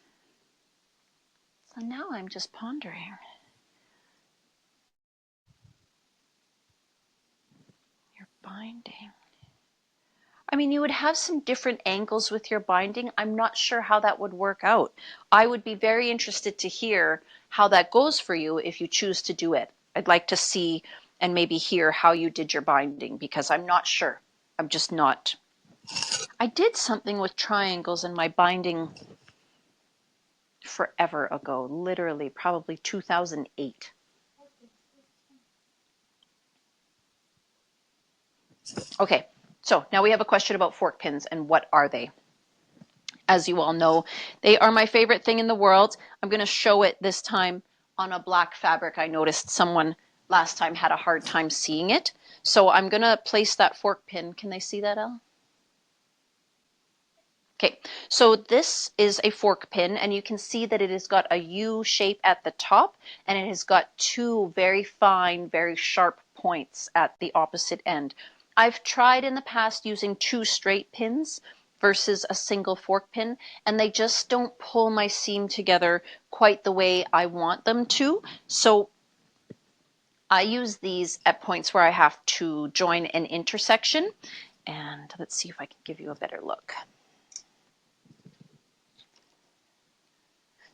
So now I'm just pondering. binding. I mean, you would have some different angles with your binding. I'm not sure how that would work out. I would be very interested to hear how that goes for you if you choose to do it. I'd like to see and maybe hear how you did your binding, because I'm not sure. I'm just not. I did something with triangles in my binding forever ago, literally probably 2008. Okay, so now we have a question about fork pins and what are they? As you all know, they are my favorite thing in the world. I'm going to show it this time on a black fabric. I noticed someone last time had a hard time seeing it. So I'm going to place that fork pin. Can they see that, Elle? Okay, so this is a fork pin, and you can see that it has got a U shape at the top, and it has got two very fine, very sharp points at the opposite end. I've tried in the past using two straight pins versus a single fork pin, and they just don't pull my seam together quite the way I want them to. So I use these at points where I have to join an intersection. And let's see if I can give you a better look.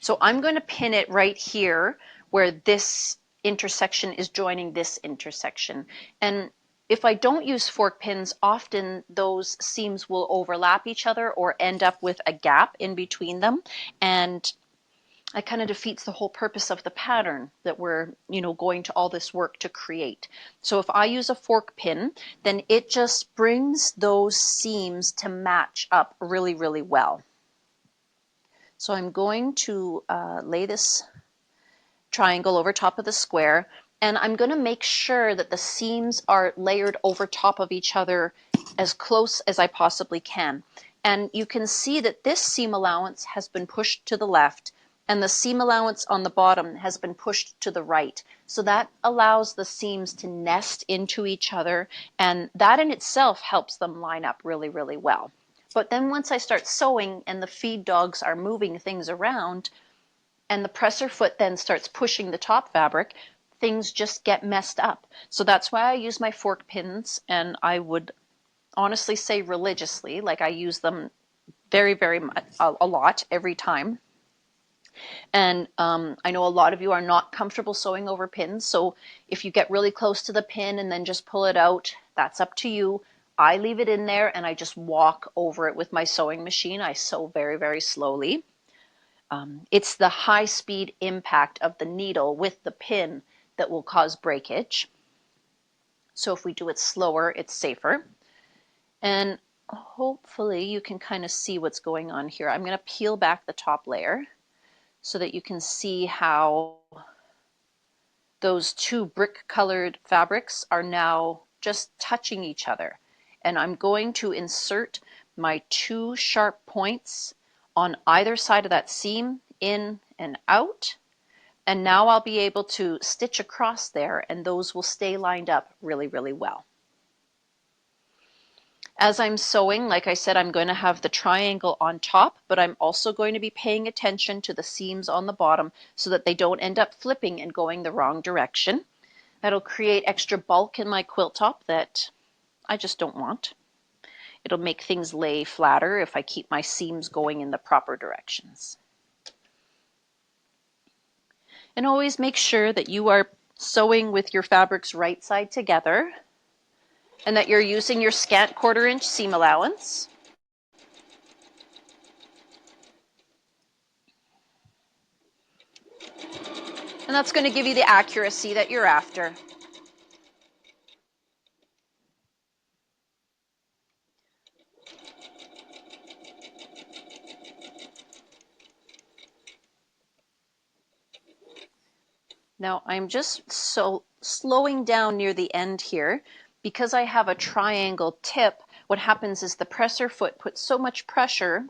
So I'm going to pin it right here where this intersection is joining this intersection. And if I don't use fork pins, often those seams will overlap each other or end up with a gap in between them. And it kind of defeats the whole purpose of the pattern that we're, going to all this work to create. So if I use a fork pin, then it just brings those seams to match up really, really well. So I'm going to lay this triangle over top of the square, and I'm going to make sure that the seams are layered over top of each other as close as I possibly can. And you can see that this seam allowance has been pushed to the left, and the seam allowance on the bottom has been pushed to the right. So that allows the seams to nest into each other, and that in itself helps them line up really, really well. But then once I start sewing and the feed dogs are moving things around and the presser foot then starts pushing the top fabric, things just get messed up. So that's why I use my fork pins, and I would honestly say religiously, like I use them very, very much, a lot every time. And I know a lot of you are not comfortable sewing over pins, so if you get really close to the pin and then just pull it out, that's up to you. I leave it in there and I just walk over it with my sewing machine. I sew very, very slowly. It's the high speed impact of the needle with the pin that will cause breakage. So if we do it slower, it's safer. And hopefully you can kind of see what's going on here. I'm going to peel back the top layer so that you can see how those two brick colored fabrics are now just touching each other. And I'm going to insert my two sharp points on either side of that seam, in and out. And now I'll be able to stitch across there, and those will stay lined up really, really well. As I'm sewing, like I said, I'm going to have the triangle on top, but I'm also going to be paying attention to the seams on the bottom so that they don't end up flipping and going the wrong direction. That'll create extra bulk in my quilt top that I just don't want. It'll make things lay flatter if I keep my seams going in the proper directions. And always make sure that you are sewing with your fabrics right side together and that you're using your scant 1/4 inch seam allowance. And that's going to give you the accuracy that you're after. Now I'm just slowing down near the end here. Because I have a triangle tip, what happens is the presser foot puts so much pressure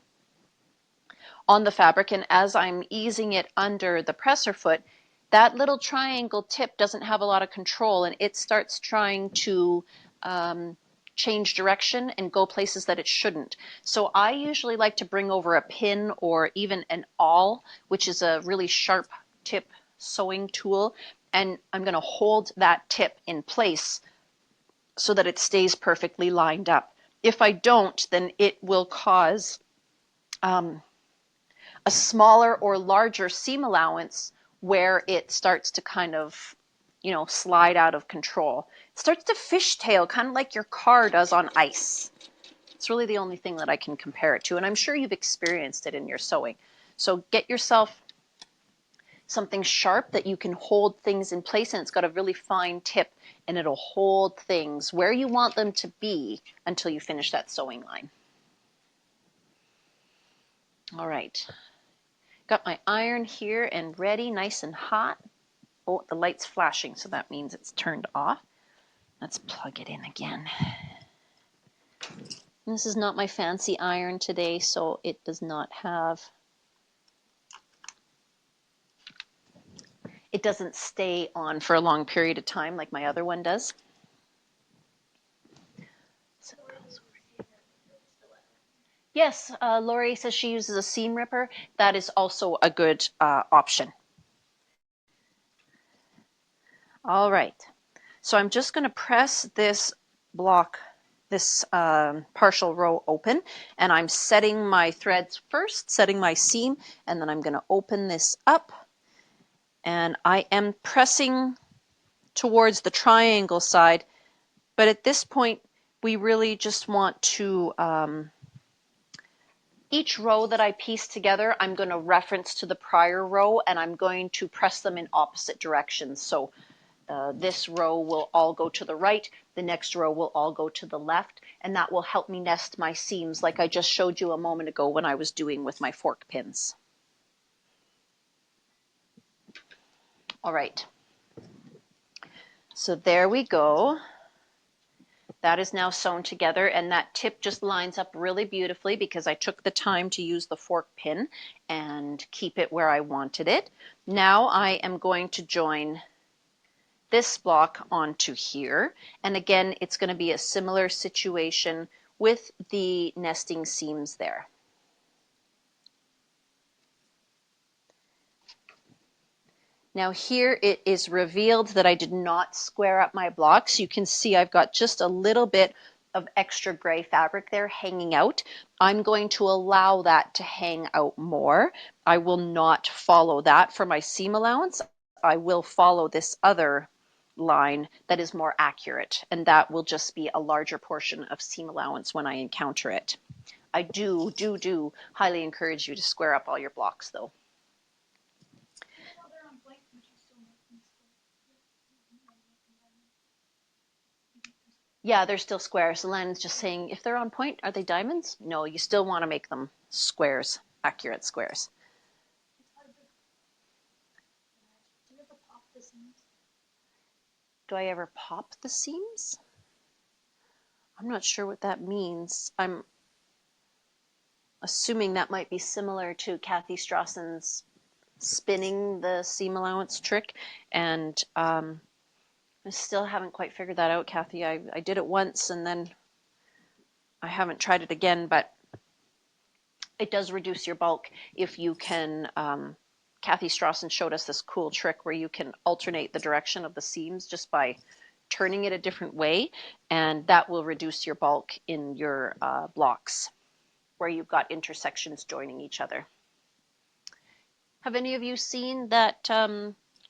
on the fabric, and as I'm easing it under the presser foot, that little triangle tip doesn't have a lot of control, and it starts trying to change direction and go places that it shouldn't. So I usually like to bring over a pin or even an awl, which is a really sharp tip sewing tool, and I'm going to hold that tip in place so that it stays perfectly lined up. If I don't, then it will cause a smaller or larger seam allowance where it starts to kind of, slide out of control. It starts to fishtail, kind of like your car does on ice. It's really the only thing that I can compare it to, and I'm sure you've experienced it in your sewing. So get yourself something sharp that you can hold things in place, and it's got a really fine tip, and it'll hold things where you want them to be until you finish that sewing line. All right. Got my iron here and ready, nice and hot. Oh, the light's flashing, so that means it's turned off. Let's plug it in again. This is not my fancy iron today, so it does not have, it doesn't stay on for a long period of time like my other one does. Yes, Lori says she uses a seam ripper. That is also a good option. All right, so I'm just going to press this block, this partial row open, and I'm setting my threads first, setting my seam, and then I'm going to open this up, and I am pressing towards the triangle side, but at this point we really just want to each row that I piece together, I'm going to reference to the prior row, and I'm going to press them in opposite directions. So this row will all go to the right, the next row will all go to the left, and that will help me nest my seams like I just showed you a moment ago when I was doing with my fork pins. All right, so there we go. That is now sewn together, and that tip just lines up really beautifully because I took the time to use the fork pin and keep it where I wanted it. Now I am going to join this block onto here, and again it's going to be a similar situation with the nesting seams there. Now here it is revealed that I did not square up my blocks. You can see I've got just a little bit of extra gray fabric there hanging out. I'm going to allow that to hang out more. I will not follow that for my seam allowance. I will follow this other line that is more accurate, and that will just be a larger portion of seam allowance when I encounter it. I do highly encourage you to square up all your blocks though. Yeah, they're still squares. Len's just saying, if they're on point, are they diamonds? No, you still want to make them squares, accurate squares. Do I ever pop the seams? I'm not sure what that means. I'm assuming that might be similar to Kathy Strassen's spinning the seam allowance trick, and I still haven't quite figured that out, Kathy. I did it once and then I haven't tried it again, but it does reduce your bulk if you can. Kathy Strassen showed us this cool trick where you can alternate the direction of the seams just by turning it a different way, and that will reduce your bulk in your blocks where you've got intersections joining each other. Have any of you seen that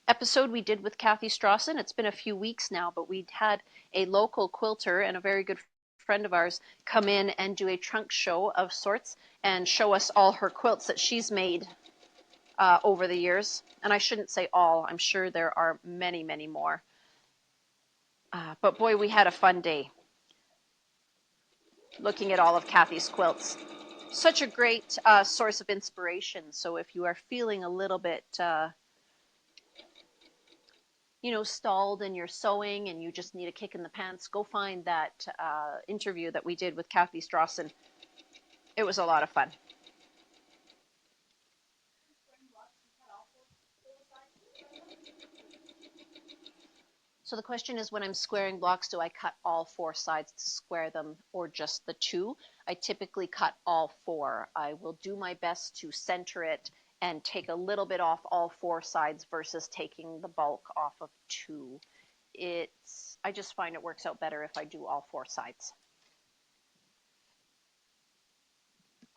episode we did with Kathy Strassen? It's been a few weeks now, but we had a local quilter and a very good friend of ours come in and do a trunk show of sorts and show us all her quilts that she's made over the years. And I shouldn't say all, I'm sure there are many, many more. But boy, we had a fun day looking at all of Kathy's quilts. Such a great source of inspiration. So if you are feeling a little bit stalled in your sewing and you just need a kick in the pants, go find that interview that we did with Kathy Strassen. It was a lot of fun. So the question is, when I'm squaring blocks, do I cut all four sides to square them or just the two? I typically cut all four. I will do my best to center it and take a little bit off all four sides versus taking the bulk off of two. I just find it works out better if I do all 4 sides.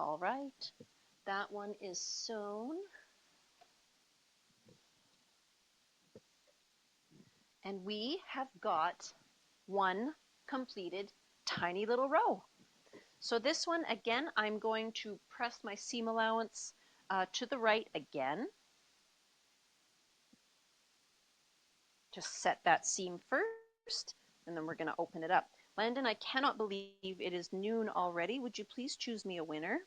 All right, that one is sewn. And we have got one completed tiny little row. So this one, again, I'm going to press my seam allowance to the right again. Just set that seam first, and then we're going to open it up. Landon, I cannot believe it is noon already. Would you please choose me a winner?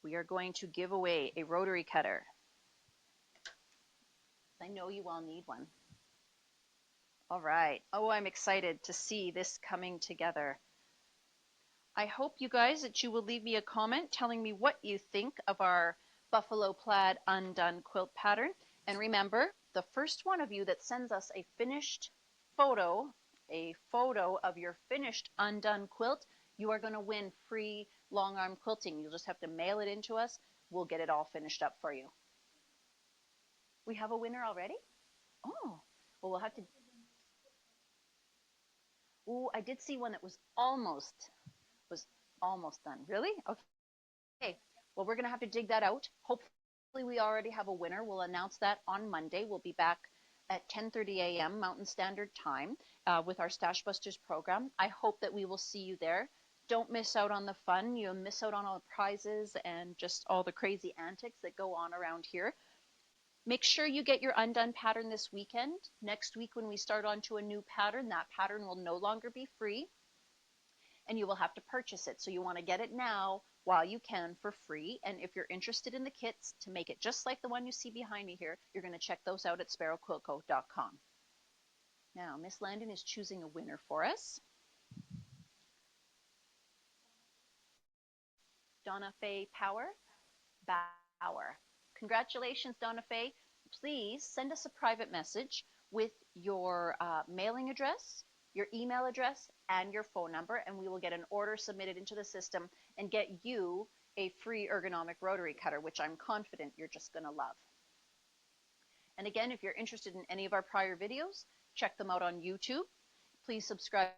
We are going to give away a rotary cutter. I know you all need one. All right. Oh, I'm excited to see this coming together. I hope, you guys, that you will leave me a comment telling me what you think of our buffalo plaid undone quilt pattern. And remember, the first one of you that sends us a photo of your finished undone quilt, you are going to win free long arm quilting. You'll just have to mail it in to us. We'll get it all finished up for you. We have a winner already? Oh, well, we'll have to. Oh, I did see one that was almost done. Really? Okay. Well, we're going to have to dig that out. Hopefully we already have a winner. We'll announce that on Monday. We'll be back at 10:30 a.m. Mountain Standard Time with our Stash Busters program. I hope that we will see you there. Don't miss out on the fun. You'll miss out on all the prizes and just all the crazy antics that go on around here. Make sure you get your undone pattern this weekend. Next week when we start on to a new pattern, that pattern will no longer be free and you will have to purchase it. So you want to get it now while you can for free. And if you're interested in the kits to make it just like the one you see behind me here, you're going to check those out at sparrowquiltco.com. Now, Miss Landon is choosing a winner for us. Donna Faye Bauer. Congratulations, Donna Faye. Please send us a private message with your mailing address, your email address, and your phone number, and we will get an order submitted into the system and get you a free ergonomic rotary cutter, which I'm confident you're just going to love. And again, if you're interested in any of our prior videos, check them out on YouTube. Please subscribe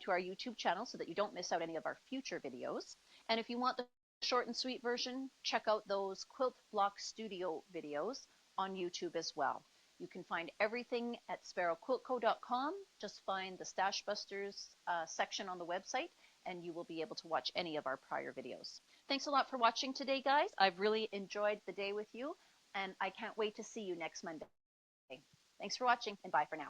to our YouTube channel so that you don't miss out any of our future videos. And if you want the short and sweet version, check out those Quilt Block Studio videos on YouTube as well. You can find everything at sparrowquiltco.com. Just find the Stash Busters section on the website and you will be able to watch any of our prior videos. Thanks a lot for watching today, guys. I've really enjoyed the day with you and I can't wait to see you next Monday. Thanks for watching and bye for now.